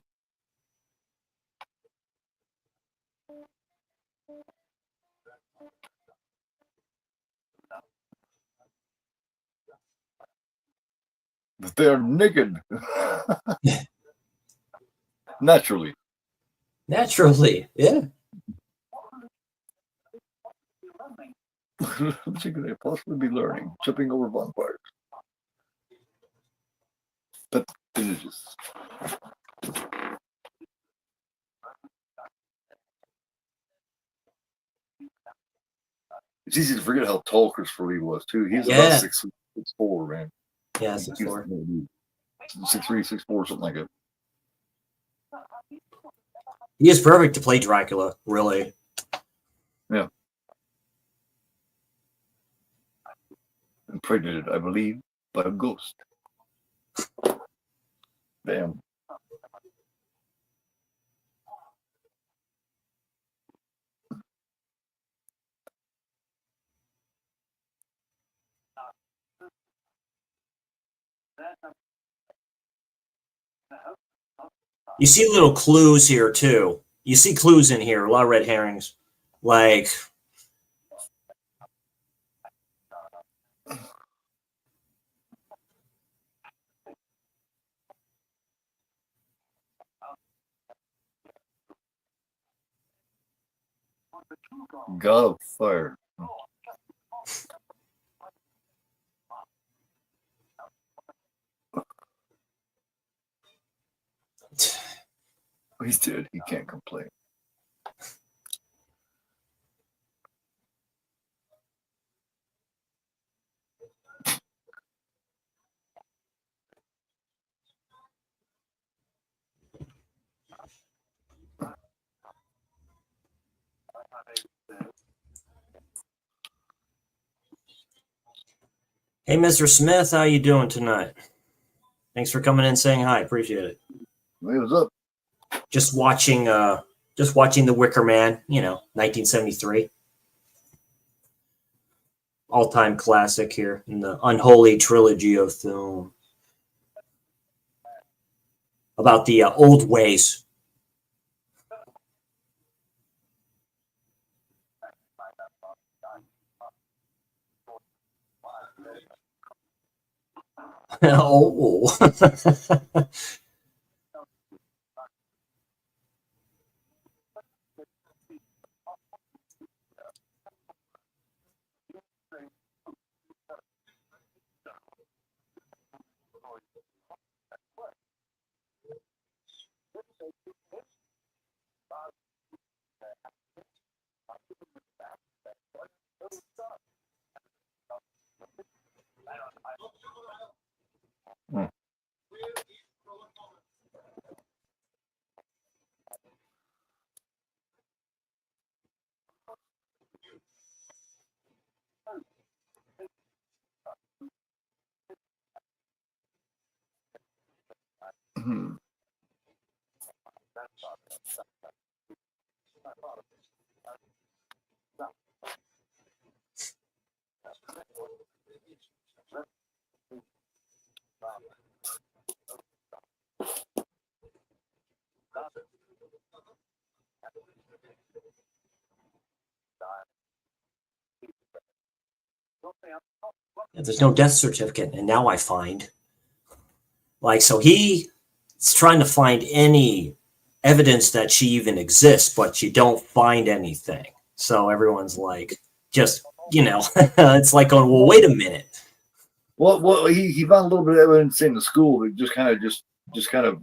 But they are naked. Naturally. Naturally, yeah. What could they possibly be learning? Jumping over bonfires. But religious. It's easy to forget how tall Christopher Lee was too. He's about 6'4", man. Yeah, 6'4". 6'3", 6'4", something like that. He is perfect to play Dracula, really. Yeah. Impregnated, I believe, by a ghost. Damn. You see little clues here too. You see clues in here, a lot of red herrings. Like God of Fire. He's dead. He can't complain. hey, Mr. Smith, how you doing tonight? Thanks for coming in and saying hi. Appreciate it. Hey, what's up? Just watching the Wicker Man, 1973. All-time classic here in the Unholy Trilogy of film. About the old ways. Oh. There's no death certificate, and now I find. So he's trying to find any evidence that she even exists, but you don't find anything. So everyone's like, it's like going, well, wait a minute. Well, he found a little bit of evidence in the school that just kind of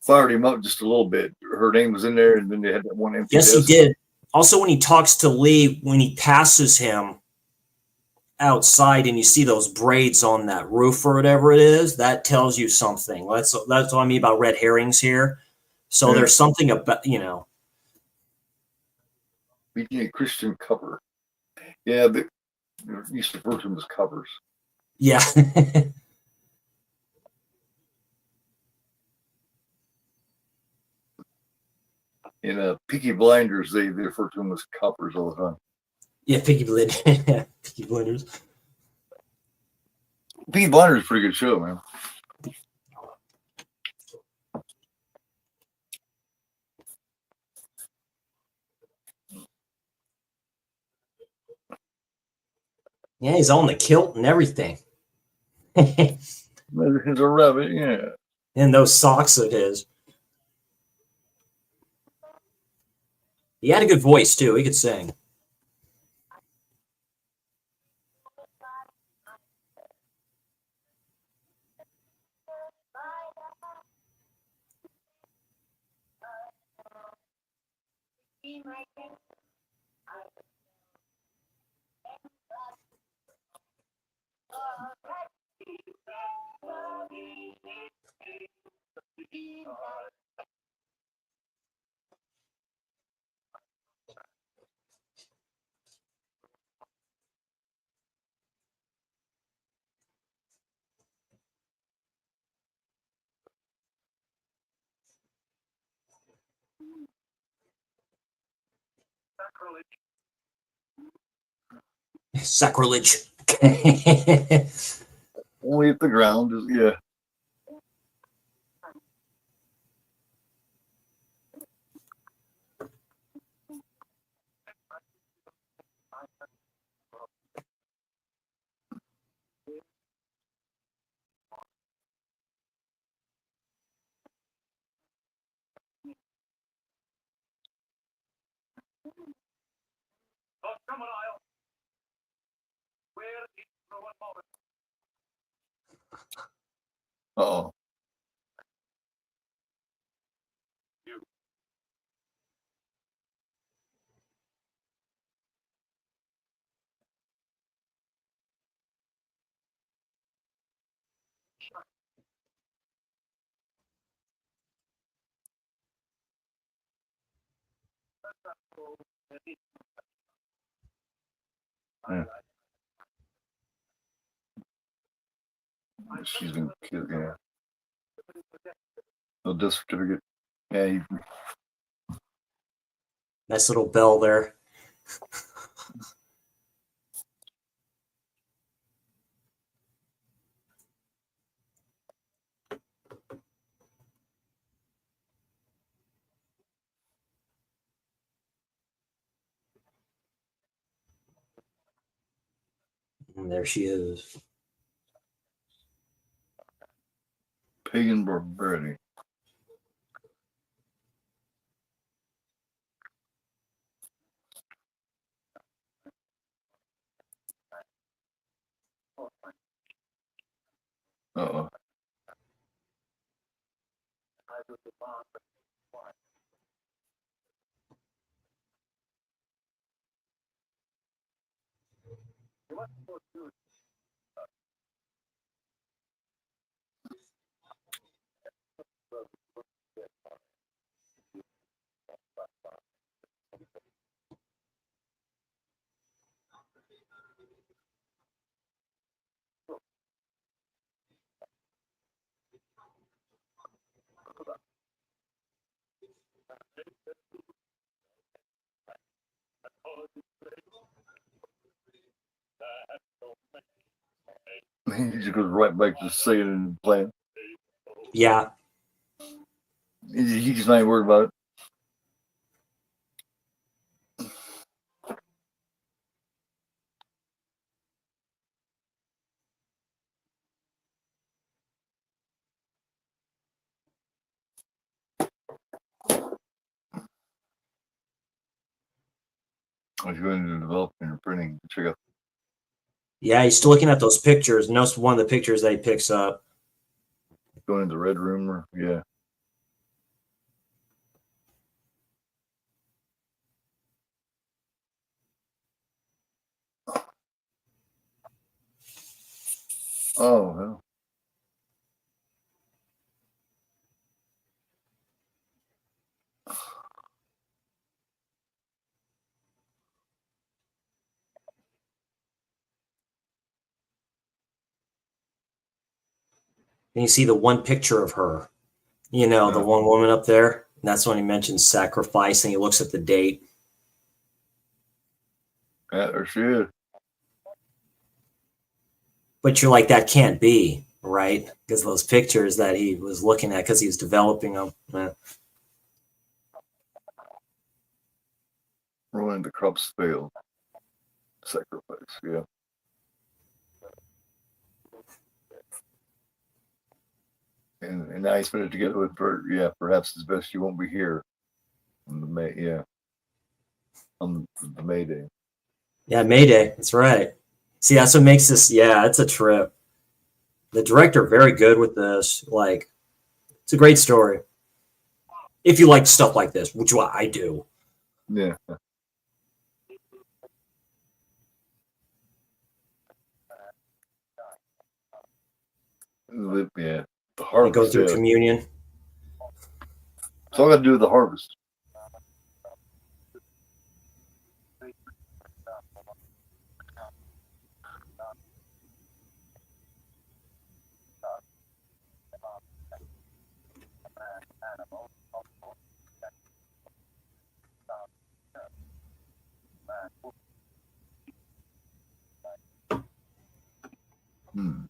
fired him up just a little bit. Her name was in there, and then they had that one empty Yes, desk. he did. Also, when he talks to Lee, when he passes him outside and you see those braids on that roof or whatever it is, that tells you something. That's what I mean about red herrings here. So there's something about, Being a Christian cover. Yeah, they used to refer to them as covers. Yeah. In Peaky Blinders, they refer to them as coppers all the time. Yeah, Peaky Blinders. Peaky Blinders. Peaky Blinders is a pretty good show, man. Yeah, he's on the kilt and everything. He's a rabbit, yeah. And those socks of his. He had a good voice, too. He could sing. Sacrilege. Only if the ground is, yeah. Uh-oh. Yeah. She's been killed, yeah. No death certificate. Yeah, Nice little bell there. And there she is. pagan barbarity. Uh-oh. He just goes right back to singing and playing. Yeah. He just not even worried about it. I was going into developing and printing. Check out. Yeah, he's still looking at those pictures. And that's one of the pictures that he picks up. Going into the red room. Or, yeah. Oh, hell. And you see the one picture of her, you know, the one woman up there. And that's when he mentions sacrifice, and he looks at the date. Yeah, there she is. but you're like, that can't be, right? Because those pictures that he was looking at, because he was developing them. Ruining the crops failed. Sacrifice, yeah. And now he's put it together with, perhaps it's best you won't be here on the on the May Day. Yeah, Mayday. That's right. See, that's what makes this. Yeah, it's a trip. The director very good with this. Like, it's a great story. If you like stuff like this, which I do. Yeah. Yeah. The They harvest. go through communion. It's all got to do with the harvest. Hmm.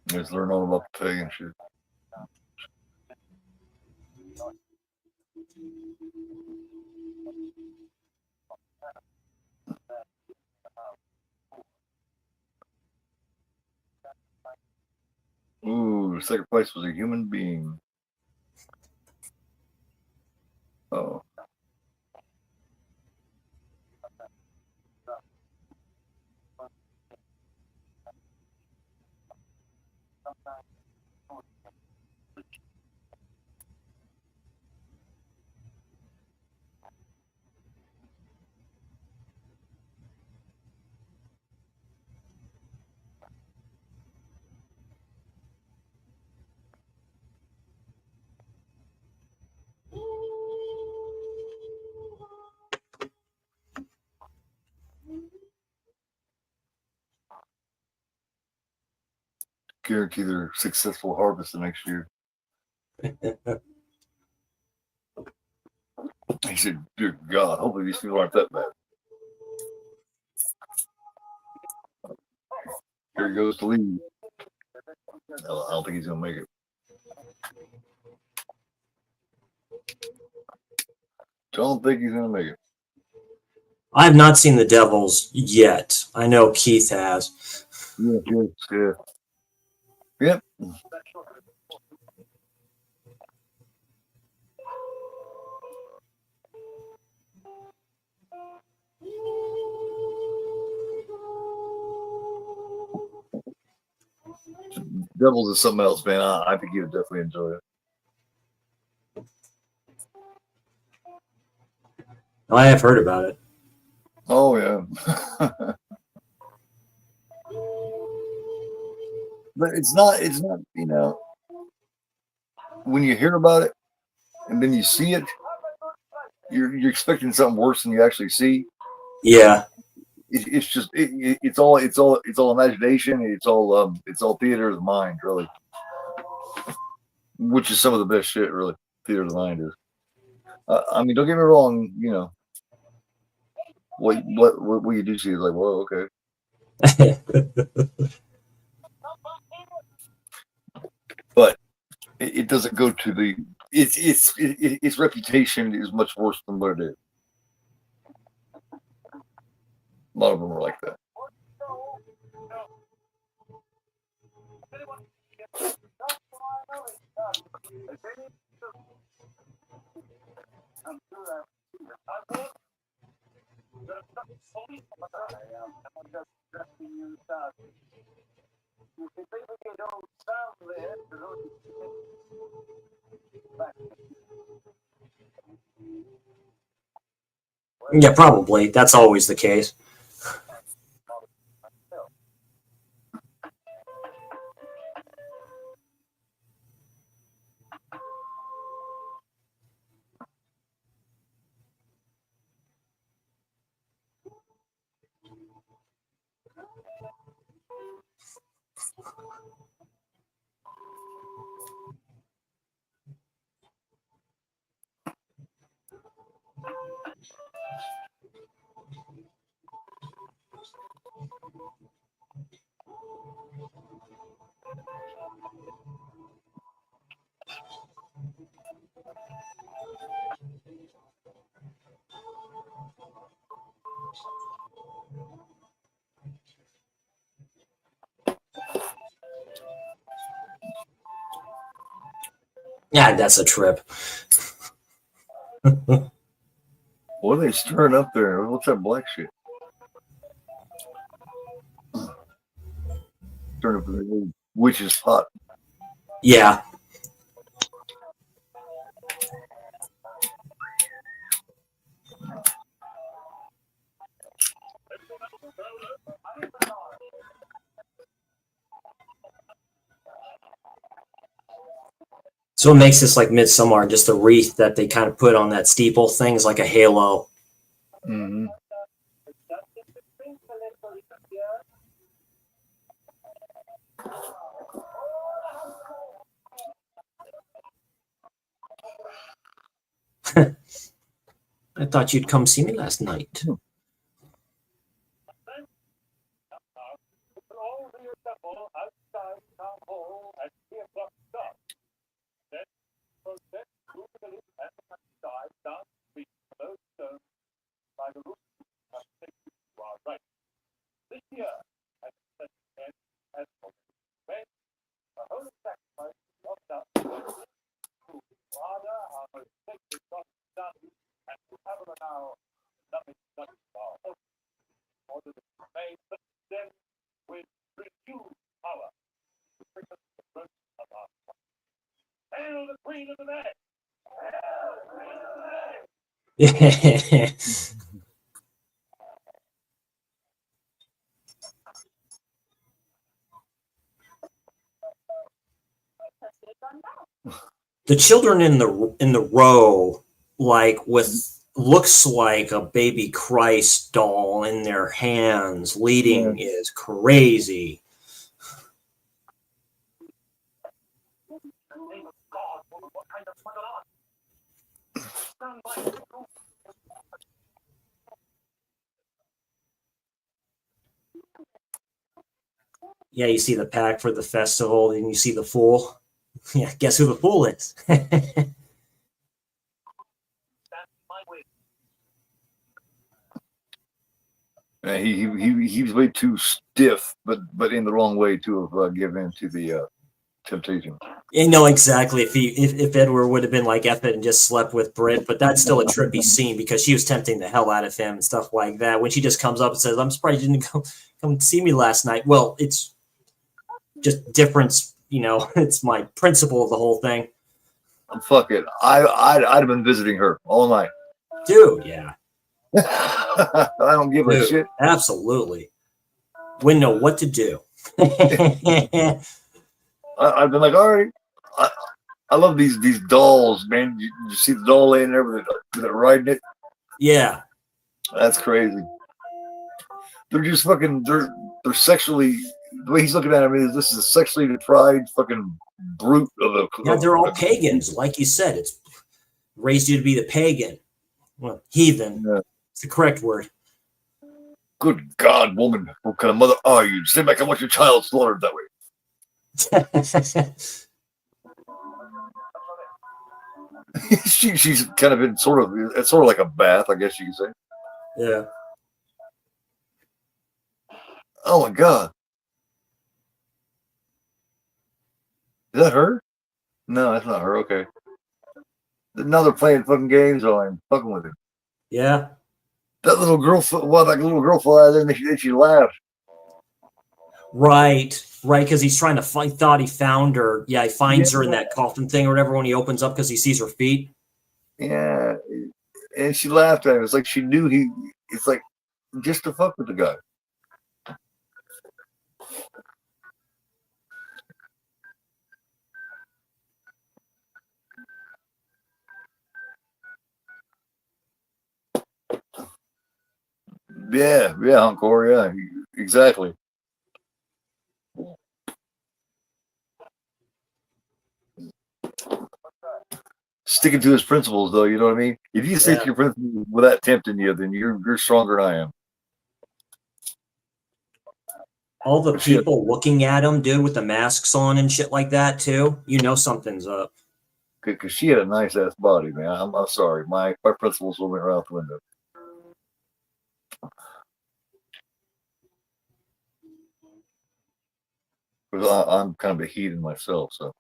Just learn all about the pagan shit. Ooh, the sacrifice was a human being. Oh. Guarantee their successful harvest the next year. He said, "Dear God, hopefully these people aren't that bad." Here he goes to leave. No, I don't think he's gonna make it. Don't think he's gonna make it. I have not seen The Devils yet. I know Keith has. Yeah. Yep. Devils is something else, man. I think you would definitely enjoy it. I have heard about it. Oh yeah. But it's not, when you hear about it and then you see it, you're expecting something worse than you actually see. Yeah. It's just it's all imagination. It's all theater of the mind, really, which is some of the best shit, really. Theater of the mind is. I mean, don't get me wrong. What you do see is like, well, okay, but it doesn't go to the its reputation is much worse than what it is. A lot of them are like that. Yeah, probably. That's always the case. Yeah, that's a trip. What are they stirring up there? What's that black shit? Stirring up the old witch's pot. Yeah. So what makes this like Midsummer, just the wreath that they kind of put on that steeple thing is like a halo. Mm-hmm. I thought you'd come see me last night. The children in the row, like with looks like a baby Christ doll in their hands, leading is crazy. Yeah, you see the pack for the festival, and you see the fool. Yeah, guess who the fool is? He was way too stiff, but in the wrong way to have given in to the temptation. You know exactly if Edward would have been like F it and just slept with Britt, but that's still a trippy scene because she was tempting the hell out of him and stuff like that. When she just comes up and says, "I'm surprised you didn't come see me last night." Well, it's just difference, you know. It's my principle of the whole thing. Fuck it, I'd have been visiting her all night, Dude. Yeah, I don't give a shit. Absolutely, wouldn't know what to do. I've been like, all right. I love these dolls, man. You see the doll laying there with it riding it? Yeah, that's crazy. They're just fucking. They're sexually. The way he's looking at him is this is a sexually deprived fucking brute of a. Yeah, they're all pagans, like you said. It's raised you to be the pagan, well, heathen. Yeah. It's the correct word. Good God, woman! What kind of mother are you? Stand back and watch your child slaughtered that way. She's kind of in sort of. It's sort of like a bath, I guess you could say. Yeah. Oh my God. Is that her? No, that's not her. Okay. Now they're playing fucking games on him, fucking with him. Yeah. That little girl, well, that little girl fell out there and she laughed. Right, because he's trying to find, thought he found her. Yeah, he finds her in that coffin thing or whatever when he opens up because he sees her feet. Yeah, and she laughed at him. It's like she knew it's like just to fuck with the guy. Yeah, Encore, yeah, exactly. Sticking to his principles, though, you know what I mean? If you stick to your principles without tempting you, then you're stronger than I am. All the But shit, people looking at him, dude, with the masks on and shit like that, too. You know something's up. because she had a nice ass body, man. I'm sorry, my principles went right out the window. Because I'm kind of a heathen myself, so.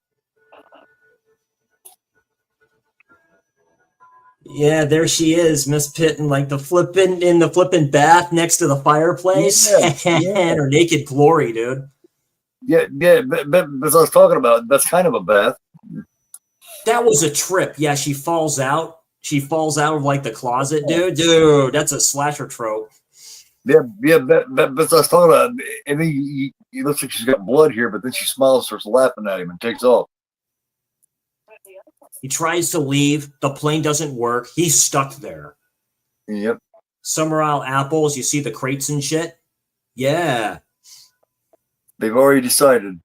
Yeah, there she is, Miss Pitt, in like the flipping bath next to the fireplace, and her naked glory, dude. Yeah, but as I was talking about, that's kind of a bath. That was a trip. Yeah, she falls out. She falls out of like the closet, dude. Dude, that's a slasher trope. Yeah, but as I was talking about, and then it looks like she's got blood here, but then she smiles, starts laughing at him, and takes off. He tries to leave. The plane doesn't work. He's stuck there. Yep. Summer Isle apples. You see the crates and shit. Yeah. They've already decided.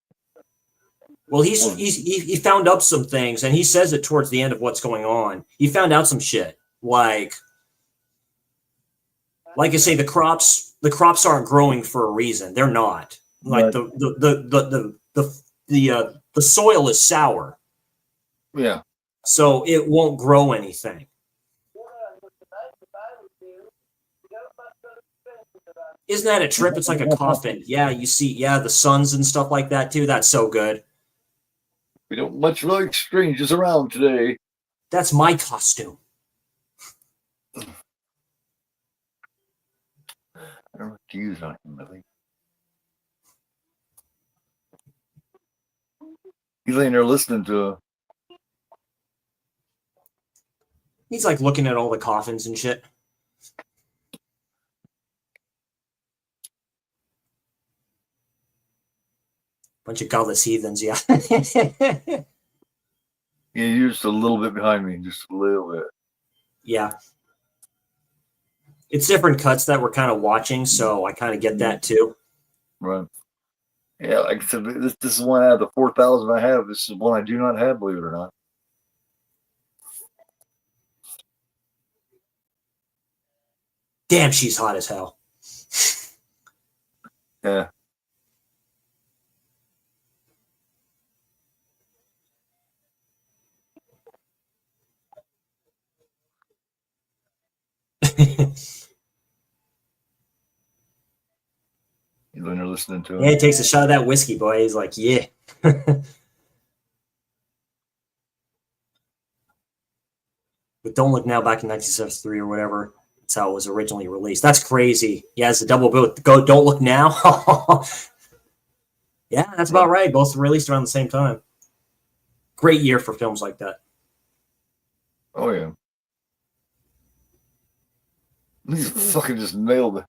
Well, he found up some things, and he says it towards the end of what's going on. He found out some shit, like I say, the crops aren't growing for a reason. They're not. Like the soil is sour. Yeah. So it won't grow anything. Isn't that a trip? It's like a coffin. Yeah, you see, the suns and stuff like that too. That's so good. We don't much like strangers around today. That's my costume. I don't know what to use on him, I think. He's laying there listening to He's like looking at all the coffins and shit. Bunch of godless heathens, yeah. Yeah, you're just a little bit behind me, just a little bit. Yeah. It's different cuts that we're kind of watching, so I kind of get that too. Right. Yeah, like I said, this is one out of the 4,000 I have. This is one I do not have, believe it or not. Damn, she's hot as hell. Yeah. When you're listening to him. Yeah, he takes a shot of that whiskey, boy. He's like, yeah. But Don't Look Now back in 1973 or whatever. That's how it was originally released. That's crazy. Yeah, it's a double bill. Go Don't Look Now. Yeah, that's about right. Both released around the same time. Great year for films like that. Oh, yeah. He fucking just nailed it.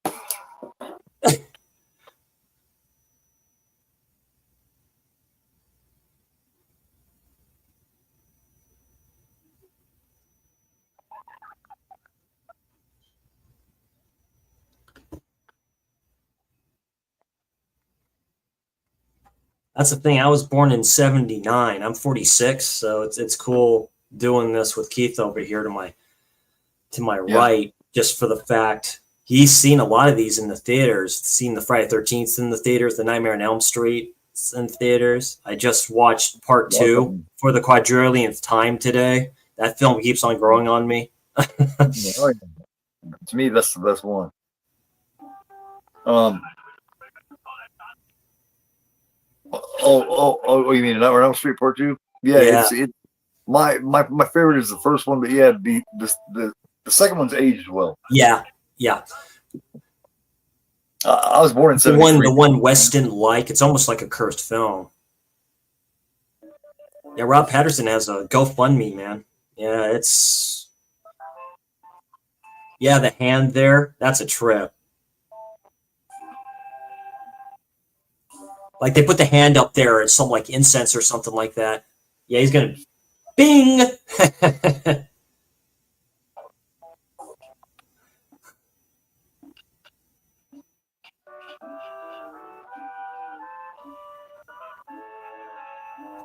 That's the thing. I was born in 79. I'm 46, so it's cool doing this with Keith over here to my right, just for the fact he's seen a lot of these in the theaters. Seen the Friday 13th in the theaters, the Nightmare on Elm Street in theaters. I just watched part 2 for the quadrillionth time today. That film keeps on growing on me. To me, that's the best one. You mean Nightmare on Elm Street Part 2? Yeah. It's my favorite is the first one, but yeah, the second one's aged well. Yeah. I was born in 73. The one Wes didn't like. It's almost like a cursed film. Yeah, Rob Patterson has a GoFundMe, man. Yeah, the hand there, that's a trip. Like they put the hand up there, it's some like incense or something like that. Yeah, he's gonna bing.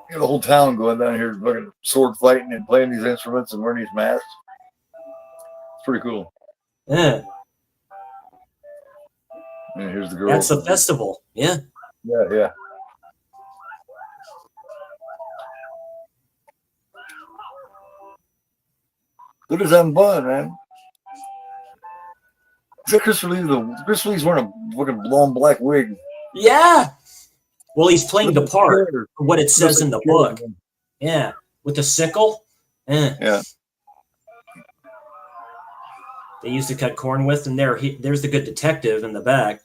You know, the whole town going down here, fucking sword fighting and playing these instruments and wearing these masks. It's pretty cool. Yeah, And here's the girls. that's a festival. Yeah. Yeah. They're just having fun, man. Is that Christopher Lee? Christopher Lee's wearing a fucking long black wig. Yeah. Well, he's playing the part Sure. for what it says in the book. Sure. Yeah, with the sickle. Yeah. They used to cut corn with, and there's the good detective in the back.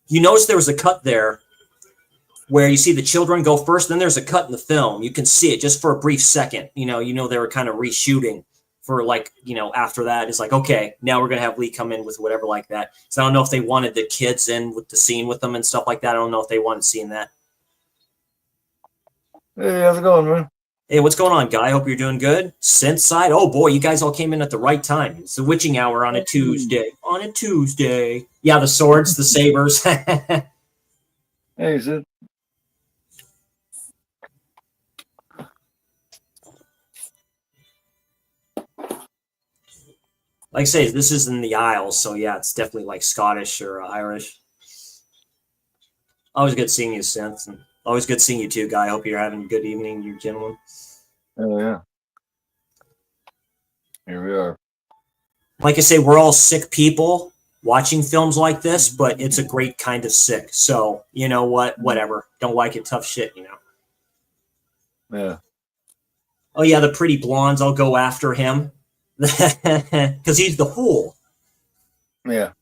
You notice there was a cut there where you see the children go first, then there's a cut in the film. You can see it just for a brief second. You know they were kind of reshooting for after that. It's like, okay, now we're going to have Lee come in with whatever like that. So I don't know if they wanted the kids in with the scene with them and stuff like that. I don't know if they wanted seeing that. Hey, how's it going, man? Hey, what's going on, Guy? Hope you're doing good. Synth side? Oh, boy, you guys all came in at the right time. It's the witching hour on a Tuesday. On a Tuesday. Yeah, the swords, the sabers. Hey, is it? Like I say, this is in the Isles, so yeah, it's definitely like Scottish or Irish. Always good seeing you, Synth. And always good seeing you too, Guy. I hope you're having a good evening, you gentlemen. Oh, yeah. Here we are. Like I say, we're all sick people watching films like this, but it's a great kind of sick. So, you know what? Whatever. Don't like it, tough shit, Yeah. Oh, yeah, the pretty blondes, I'll go after him. Because he's the fool. Yeah.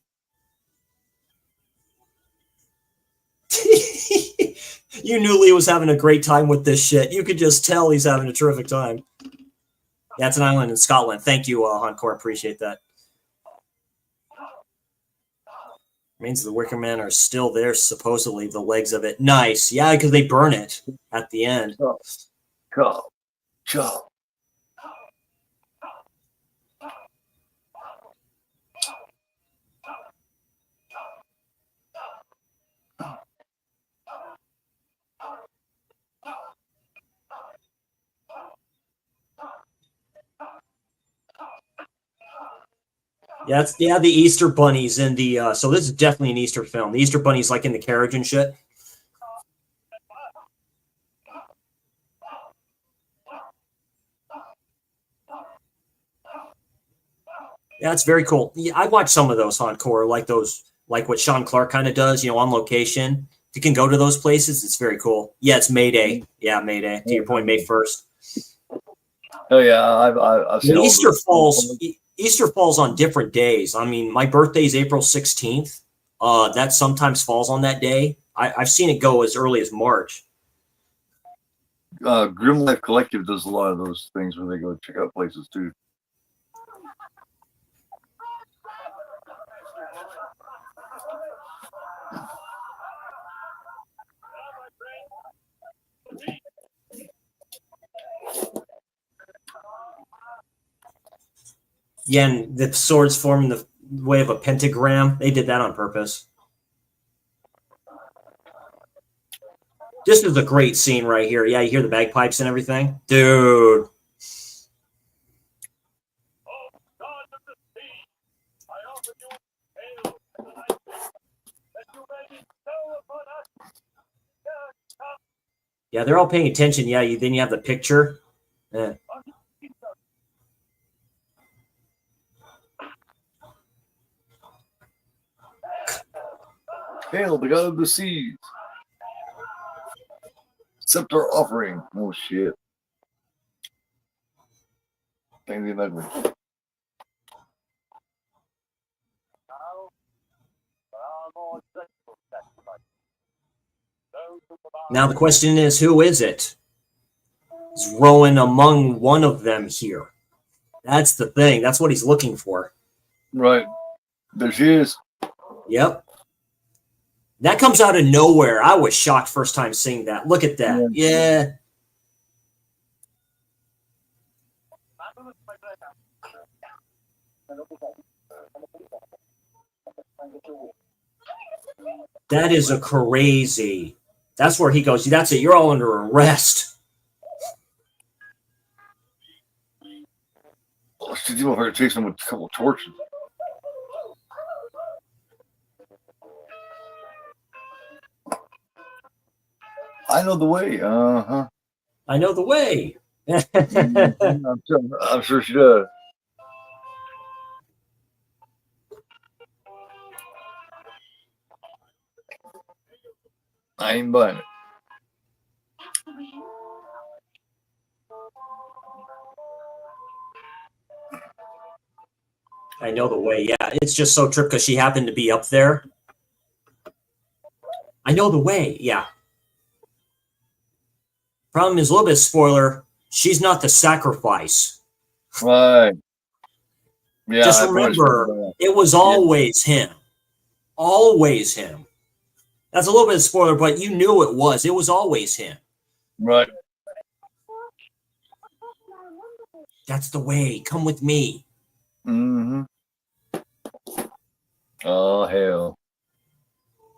You knew Lee was having a great time with this shit. You could just tell he's having a terrific time. Yeah, it's an island in Scotland. Thank you, Encore. Appreciate that. Means the Wicker Man are still there, supposedly, the legs of it. Nice. Yeah, because they burn it at the end. Chop. Yeah, the Easter bunnies in the so this is definitely an Easter film. The Easter bunnies like in the carriage and shit. Yeah, it's very cool. Yeah, I watched some of those Encore, like what Sean Clark kind of does, on location. If you can go to those places, it's very cool. Yeah, it's May Day. Yeah, May Day. To your point, May 1st. Oh yeah, I've seen Easter falls on different days. I mean, my birthday is April 16th. That sometimes falls on that day. I've seen it go as early as March. Grim Life Collective does a lot of those things where they go check out places too. Yeah, and the swords form in the way of a pentagram. They did that on purpose. This is a great scene right here. Yeah, you hear the bagpipes and everything? Dude. Yeah, they're all paying attention. Yeah, then you have the picture. Yeah. Hail the god of the seas. Accept our offering. Oh shit. Things ain't ugly. Now the question is, who is it? Is Rowan among one of them here? That's the thing. That's what he's looking for. Right. There she is. Yep. That comes out of nowhere. I was shocked first time seeing that. Look at that. Yeah. That is a crazy That's where he goes, that's it, you're all under arrest. Oh, she's over here chasing him with a couple of torches. I know the way. Uh-huh. I know the way. I'm sure she does. I ain't buying it. I know the way. Yeah, it's just so trip because she happened to be up there. I know the way. Yeah. Problem is a little bit of spoiler. She's not the sacrifice. Right. Yeah. Just remember, it was always him. Always him. That's a little bit of spoiler, but you knew it was. It was always him. Right. That's the way. Come with me. Mm-hmm. Oh, hell.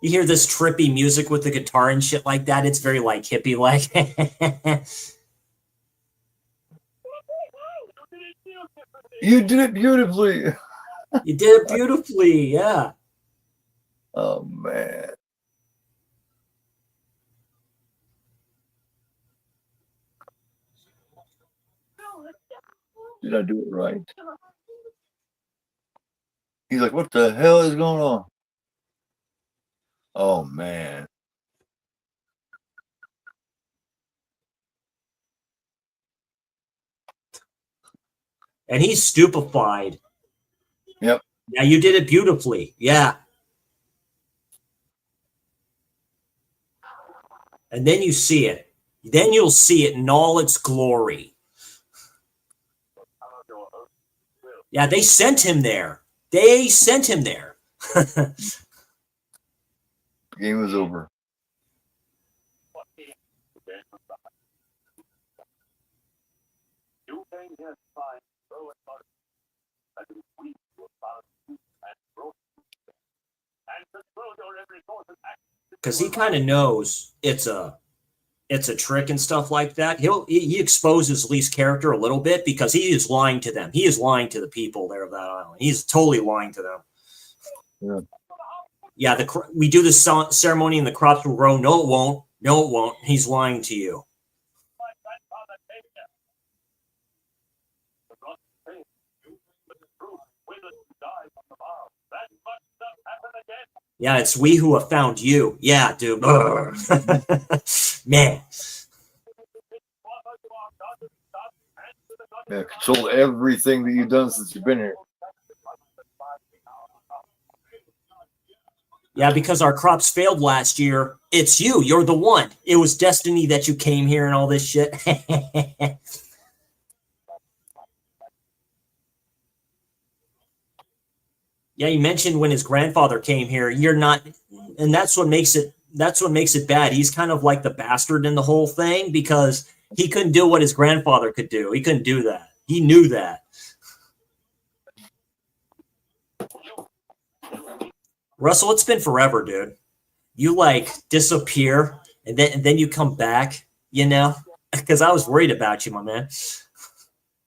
You hear this trippy music with the guitar and shit like that. It's very like hippie like. You did it beautifully. You did it beautifully. Yeah. Oh, man. Did I do it right? He's like, what the hell is going on? Oh, man. And he's stupefied. Yep. Yeah, you did it beautifully. Yeah. And then you see it. Then you'll see it in all its glory. Yeah, they sent him there. They sent him there. Game was over. Because he kind of knows it's a trick and stuff like that. He exposes Lee's character a little bit because he is lying to them. He is lying to the people there of that island. He's totally lying to them. Yeah. Yeah, we do this ceremony and the crops will grow. No, it won't. No, it won't. He's lying to you. Yeah, it's we who have found you. Yeah, dude. Man. Yeah, control everything that you've done since you've been here. Yeah, because our crops failed last year. It's you. You're the one. It was destiny that you came here and all this shit. Yeah, you mentioned when his grandfather came here. You're not, and that's what makes it bad. He's kind of like the bastard in the whole thing because he couldn't do what his grandfather could do. He couldn't do that. He knew that. Russell, it's been forever, dude. You like disappear and then you come back, you know? Because I was worried about you, my man.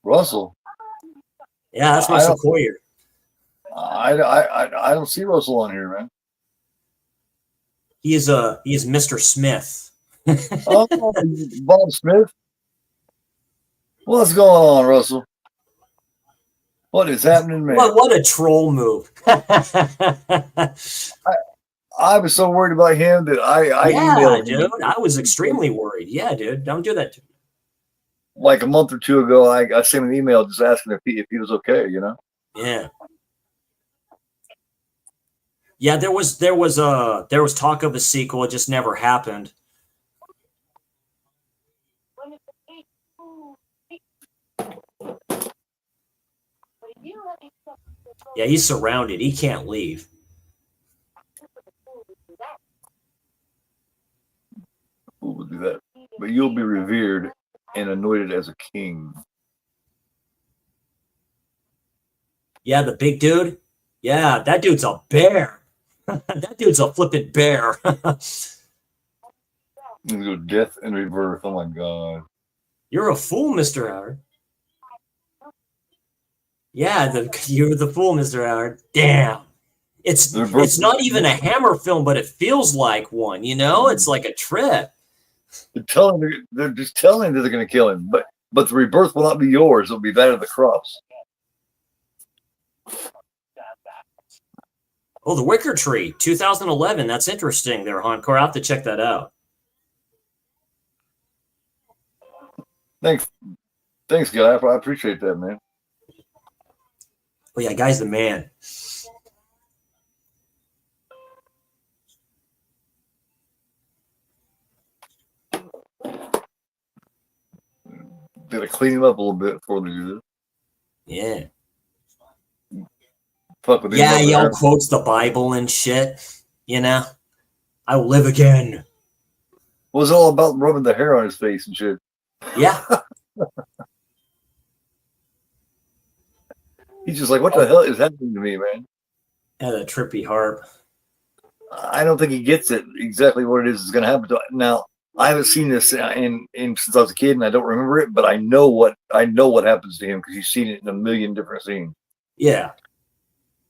Russell. Yeah, that's my Sequoia. I don't see Russell on here, man. He is Mr. Smith. Oh, Bob Smith. What's going on, Russell? What is happening, man? What a troll move. I was so worried about him that I emailed him. Dude. I was extremely worried. Yeah, dude. Don't do that to me. Like a month or two ago, I sent him an email just asking if he was okay, you know? Yeah. Yeah, there was talk of a sequel. It just never happened. Yeah, he's surrounded. He can't leave. Who will do that? But you'll be revered and anointed as a king. Yeah, the big dude. Yeah, that dude's a bear. That dude's a flippin' bear. Go death and rebirth. Oh my god. You're a fool, Mr. Howard. Yeah, you're the fool, Mr. Howard. Damn. It's not even a Hammer film, but it feels like one, you know? It's like a trip. They're just telling that they're gonna kill him, but the rebirth will not be yours, it'll be that of the cross. Oh, the Wicker Tree, 2011. That's interesting there, Encore. I'll have to check that out. Thanks, guy. I appreciate that, man. Oh yeah, guy's the man. Gotta clean him up a little bit before they do this. Yeah. Fuck with him. Yeah, he all quotes the Bible and shit. You know, I will live again. It was all about rubbing the hair on his face and shit. Yeah. He's just like, what the hell is happening to me, man? And a trippy harp. I don't think he gets it exactly what it is going to happen to him. Now, I haven't seen this in since I was a kid, and I don't remember it, but I know what happens to him because you've seen it in a million different scenes. Yeah.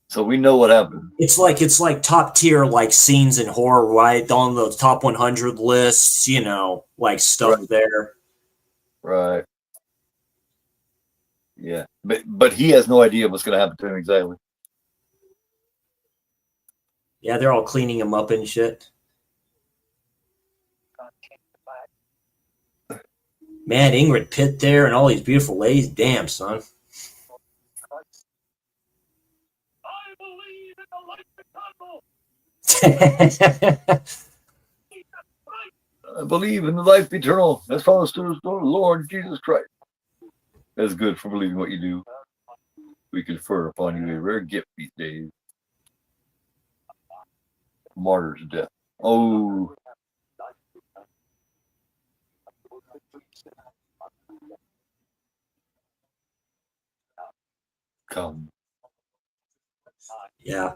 So we know what happened. It's like top tier like scenes in horror, right? On the top 100 lists, you know, like stuff Right. there. Right. Yeah, but he has no idea what's going to happen to him exactly. Yeah, they're all cleaning him up and shit. Man, Ingrid Pitt there and all these beautiful ladies. Damn, son. I believe in the life eternal as promised to us, Lord Jesus Christ. That's good for believing what you do. We confer upon you a rare gift these days. Martyr's death. Oh. Come. Yeah.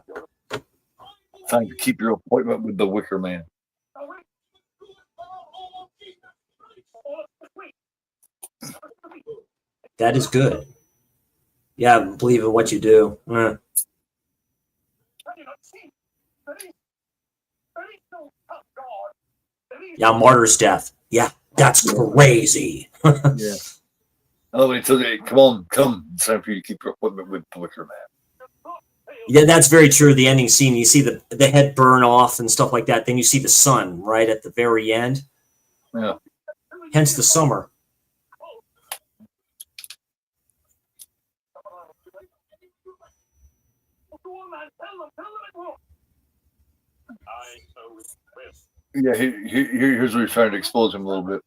Time to keep your appointment with the Wicker Man. That is good. Yeah, believe in what you do. Yeah, Martyr's death. Yeah, that's crazy. Yeah. Oh, wait, come. It's time for you to keep your appointment with the Wicker Man. Yeah, that's very true. The ending scene, you see the head burn off and stuff like that. Then you see the sun right at the very end. Yeah. Hence the summer. Yeah, here's where he's trying to expose him a little bit.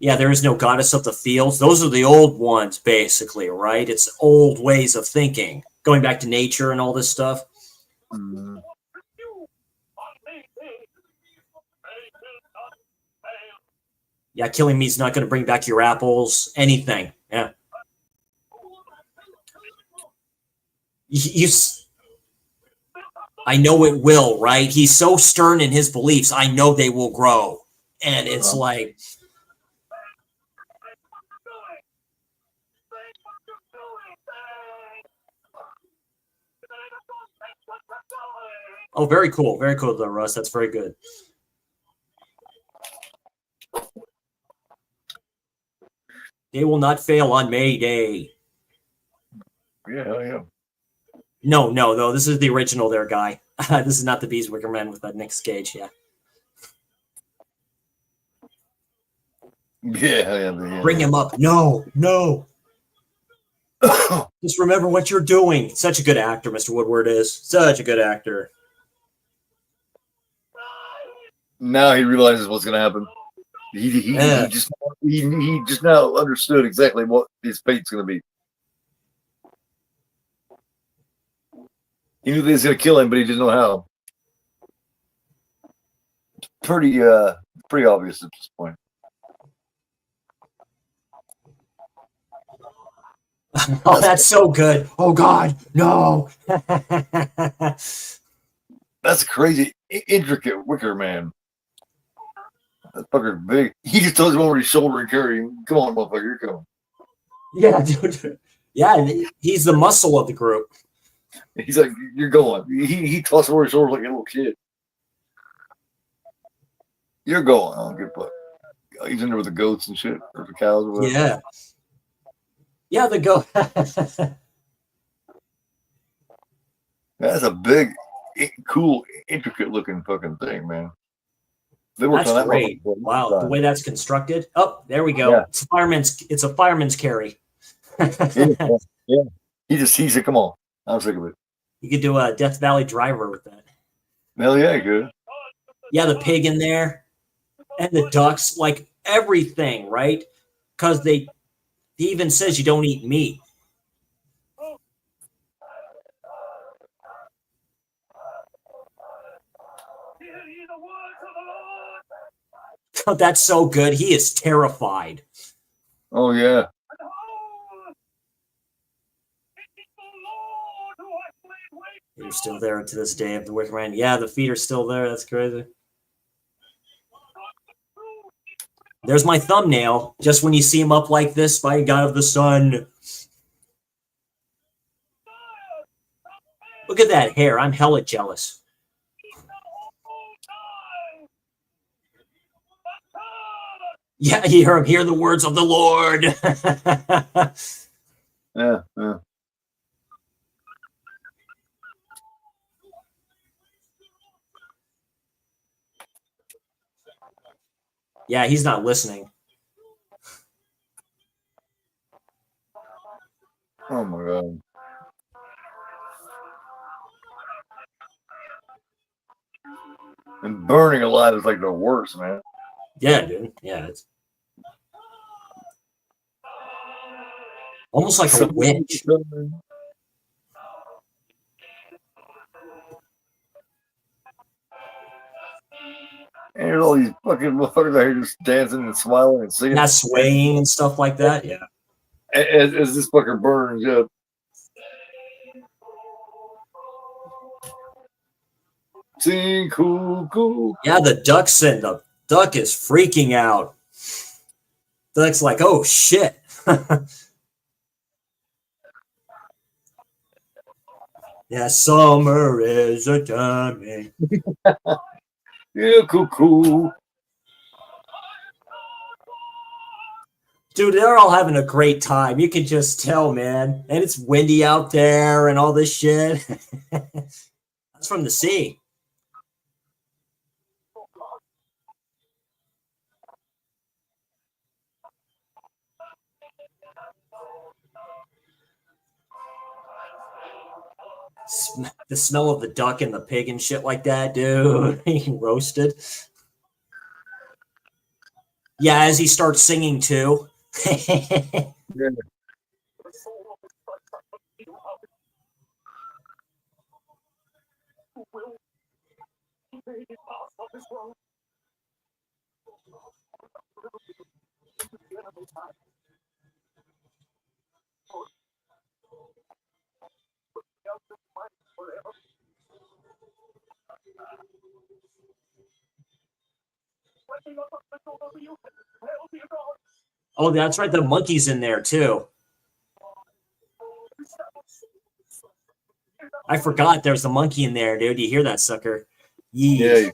Yeah, there is no goddess of the fields. Those are the old ones, basically, right? It's old ways of thinking, going back to nature and all this stuff. Mm. Yeah, killing me's not going to bring back your apples, anything. Yeah. I know it will, right? He's so stern in his beliefs. I know they will grow. And it's like... Oh, very cool. Very cool, though, Russ. That's very good. They will not fail on May Day. Yeah. No. This is the original there, guy. This is not the Bees Wicker Man with Nick Cage, yeah. Yeah. Bring him up. No. Just remember what you're doing. Such a good actor, Mr. Woodward is. Such a good actor. Now he realizes what's going to happen. He just now understood exactly what his fate's going to be. He knew they was going to kill him, but he didn't know how. It's pretty obvious at this point. Oh, that's so good. Oh God, no. That's a crazy, intricate Wicker Man. That fucker's big. He just throws him over his shoulder and carry him. Come on, motherfucker, you're coming. Yeah, dude. Yeah, he's the muscle of the group. He's like, you're going. He tosses over his shoulder like a little kid. You're going. I don't give a fuck. He's in there with the goats and shit, or the cows or whatever. Yeah. Yeah, the goat. That's a big, cool, intricate looking fucking thing, man. They worked That's on that great. motherfucker. Wow, the way that's constructed. Oh, there we go. Yeah. It's a fireman's carry. Yeah. He said, come on. I'm sick of it. You could do a Death Valley Driver with that. Hell yeah, good. Yeah, the pig in there and the ducks, like everything, right? Because he even says you don't eat meat. That's so good. He is terrified. Oh yeah. You're still there to this day of the Wicker Man. Yeah, the feet are still there. That's crazy. There's my thumbnail. Just when you see him up like this by God of the Sun. Look at that hair. I'm hella jealous. Yeah, you hear him. Hear the words of the Lord. Yeah. Yeah, he's not listening. Oh my god. And burning alive is like the worst, man. Yeah, dude. Yeah, it's almost like a witch. And there's all these fucking motherfuckers out here just dancing and smiling and singing. Not swaying and stuff like that. Yeah. As this fucker burns up. Sing cool. Yeah, the duck's in. The duck is freaking out. The duck's like, oh shit. Yeah, summer is a coming. Yeah, cool. Dude, they're all having a great time. You can just tell, man. And it's windy out there and all this shit. That's from the sea. The smell of the duck and the pig and shit like that, dude. Roasted. Yeah, as he starts singing too. Yeah. Oh, that's right. The monkey's in there too. I forgot there's a monkey in there, dude. You hear that sucker? Yeah.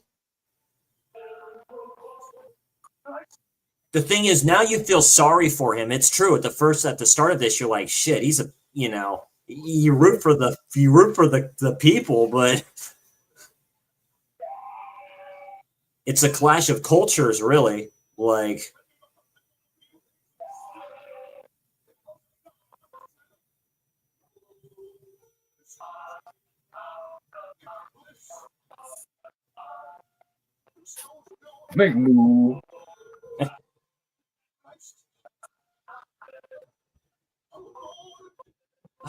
The thing is, now you feel sorry for him. It's true. At the start of this, you're like, shit, he's a, you root for the people, but it's a clash of cultures, really. Like, Make move.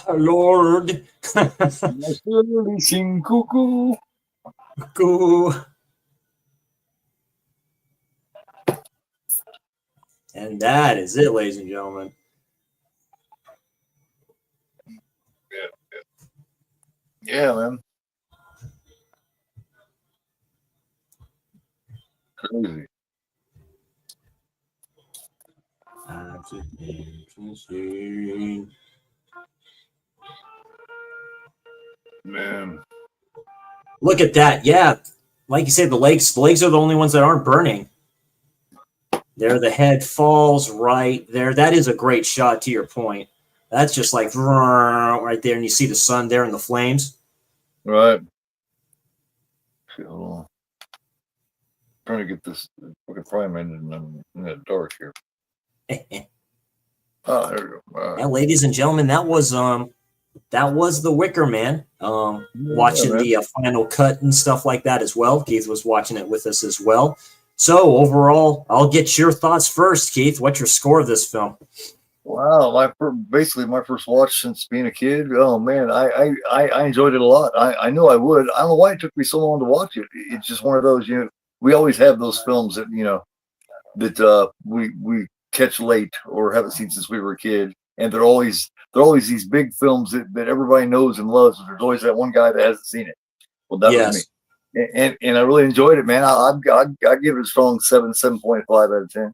Lord. Sing cuckoo. Go. And that is it, ladies and gentlemen. Yeah, man. Crazy. Man. Look at that. Yeah. Like you said, the legs are the only ones that aren't burning. There, the head falls right there. That is a great shot to your point. That's just like right there, and you see the sun there and the flames. Right. Hold on. Trying to get this fucking prime ended in the dark here. Oh, there we go. Yeah, ladies and gentlemen, that was the Wicker Man. Watching the final cut and stuff like that as well. Keith was watching it with us as well. So overall, I'll get your thoughts first, Keith. What's your score of this film? Wow, basically my first watch since being a kid. Oh man, I enjoyed it a lot. I knew I would. I don't know why it took me so long to watch it. It's just one of those, we always have those films that that we catch late or haven't seen since we were a kid, and they're always these big films that everybody knows and loves. There's always that one guy that hasn't seen it. Well, that was me. And I really enjoyed it, man. I'd give it a strong 7.5 out of 10.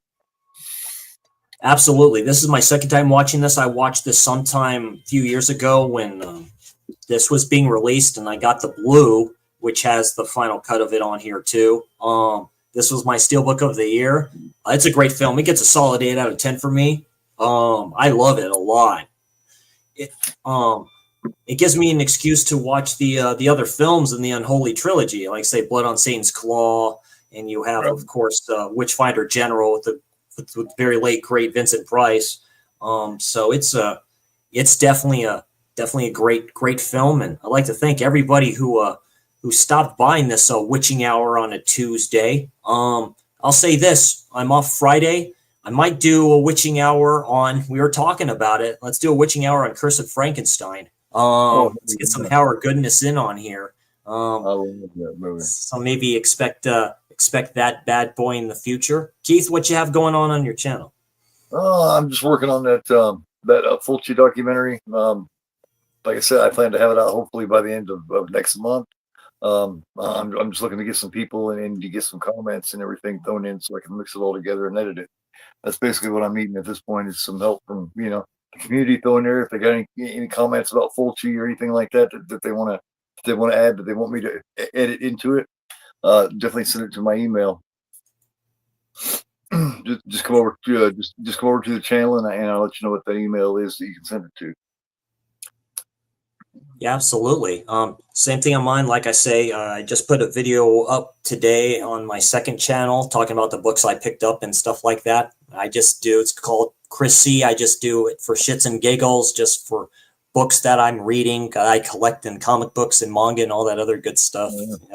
Absolutely. This is my second time watching this. I watched this sometime a few years ago when this was being released, and I got the Blue, which has the final cut of it on here too. This was my Steelbook of the year. It's a great film. It gets a solid 8 out of 10 for me. I love it a lot. It gives me an excuse to watch the other films in the Unholy Trilogy, like say Blood on Satan's Claw, and you have, of course, Witchfinder General with the very late great Vincent Price. So it's definitely a great film, and I'd like to thank everybody who stopped by in this witching hour on a Tuesday. I'll say this: I'm off Friday. I might do a witching hour on. We were talking about it. Let's do a witching hour on Curse of Frankenstein. Let's get some Howard goodness in on here. So maybe expect that bad boy in the future. Keith, what you have going on your channel? I'm just working on that Fulci documentary. Like I said, I plan to have it out hopefully by the end of next month. I'm just looking to get some people and to get some comments and everything thrown in so I can mix it all together and edit it. That's basically what I'm needing at this point, is some help from the community thrown there. If they got any comments about Fulci or anything like that they want to add, that they want me to edit into it, definitely send it to my email. just come over to just come over to the channel and I'll let you know what that email is that you can send it to. Yeah, absolutely. Same thing on mine. Like I say, I just put a video up today on my second channel talking about the books I picked up and stuff like that. It's called Chris C. I just do it for shits and giggles, just for books that I'm reading. I collect in comic books and manga and all that other good stuff.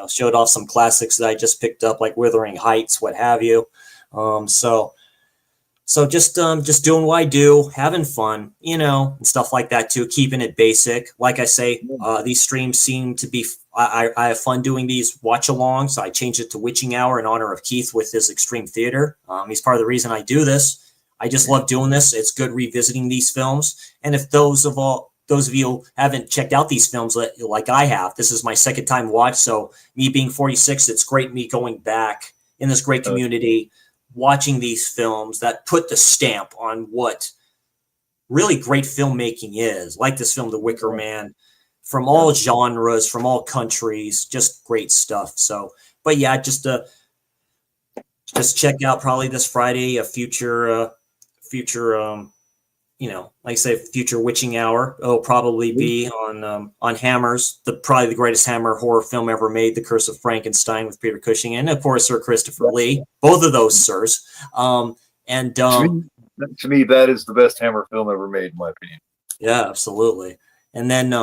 Showed off some classics that I just picked up, like Wuthering Heights, what have you. So just doing what I do, having fun, and stuff like that too, keeping it basic. Like I say, these streams seem to be, I have fun doing these watch-alongs. I changed it to Witching Hour in honor of Keith with his Extreme Theater. He's part of the reason I do this. I just love doing this. It's good revisiting these films. And if those of you haven't checked out these films like I have, this is my second time watch. So me being 46, it's great me going back in this great community, watching these films that put the stamp on what really great filmmaking is, like this film, The Wicker Man, from all genres, from all countries, just great stuff. So, but yeah, just check out probably this Friday a future, like I say, future Witching Hour. It'll probably be on Hammers, probably the greatest Hammer horror film ever made, The Curse of Frankenstein with Peter Cushing, and of course Sir Christopher Lee. Both of those sirs. To me, that is the best Hammer film ever made, in my opinion. Yeah, absolutely. And then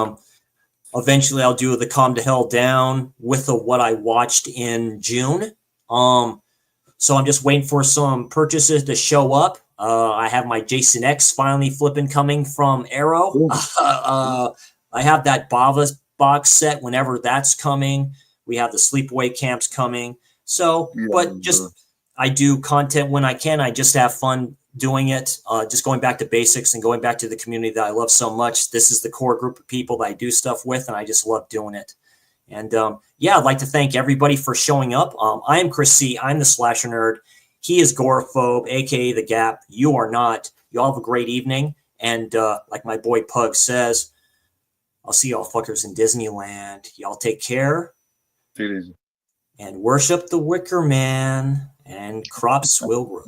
eventually I'll do the Calm to Hell Down with what I watched in June. So I'm just waiting for some purchases to show up. I have my Jason X finally flipping coming from Arrow. I have that Bava's box set whenever that's coming. We have the Sleepaway Camps coming. So, but just I do content when I can. I just have fun doing it, just going back to basics and going back to the community that I love so much. This is the core group of people that I do stuff with, and I just love doing it. And yeah, I'd like to thank everybody for showing up. I am Chris C. I'm the Slasher Nerd. He is Gorophobe, aka the Gap. You are not. You all have a great evening. And like my boy Pug says, I'll see y'all fuckers in Disneyland. Y'all take care. Take it easy. And worship the Wicker Man, and crops will grow.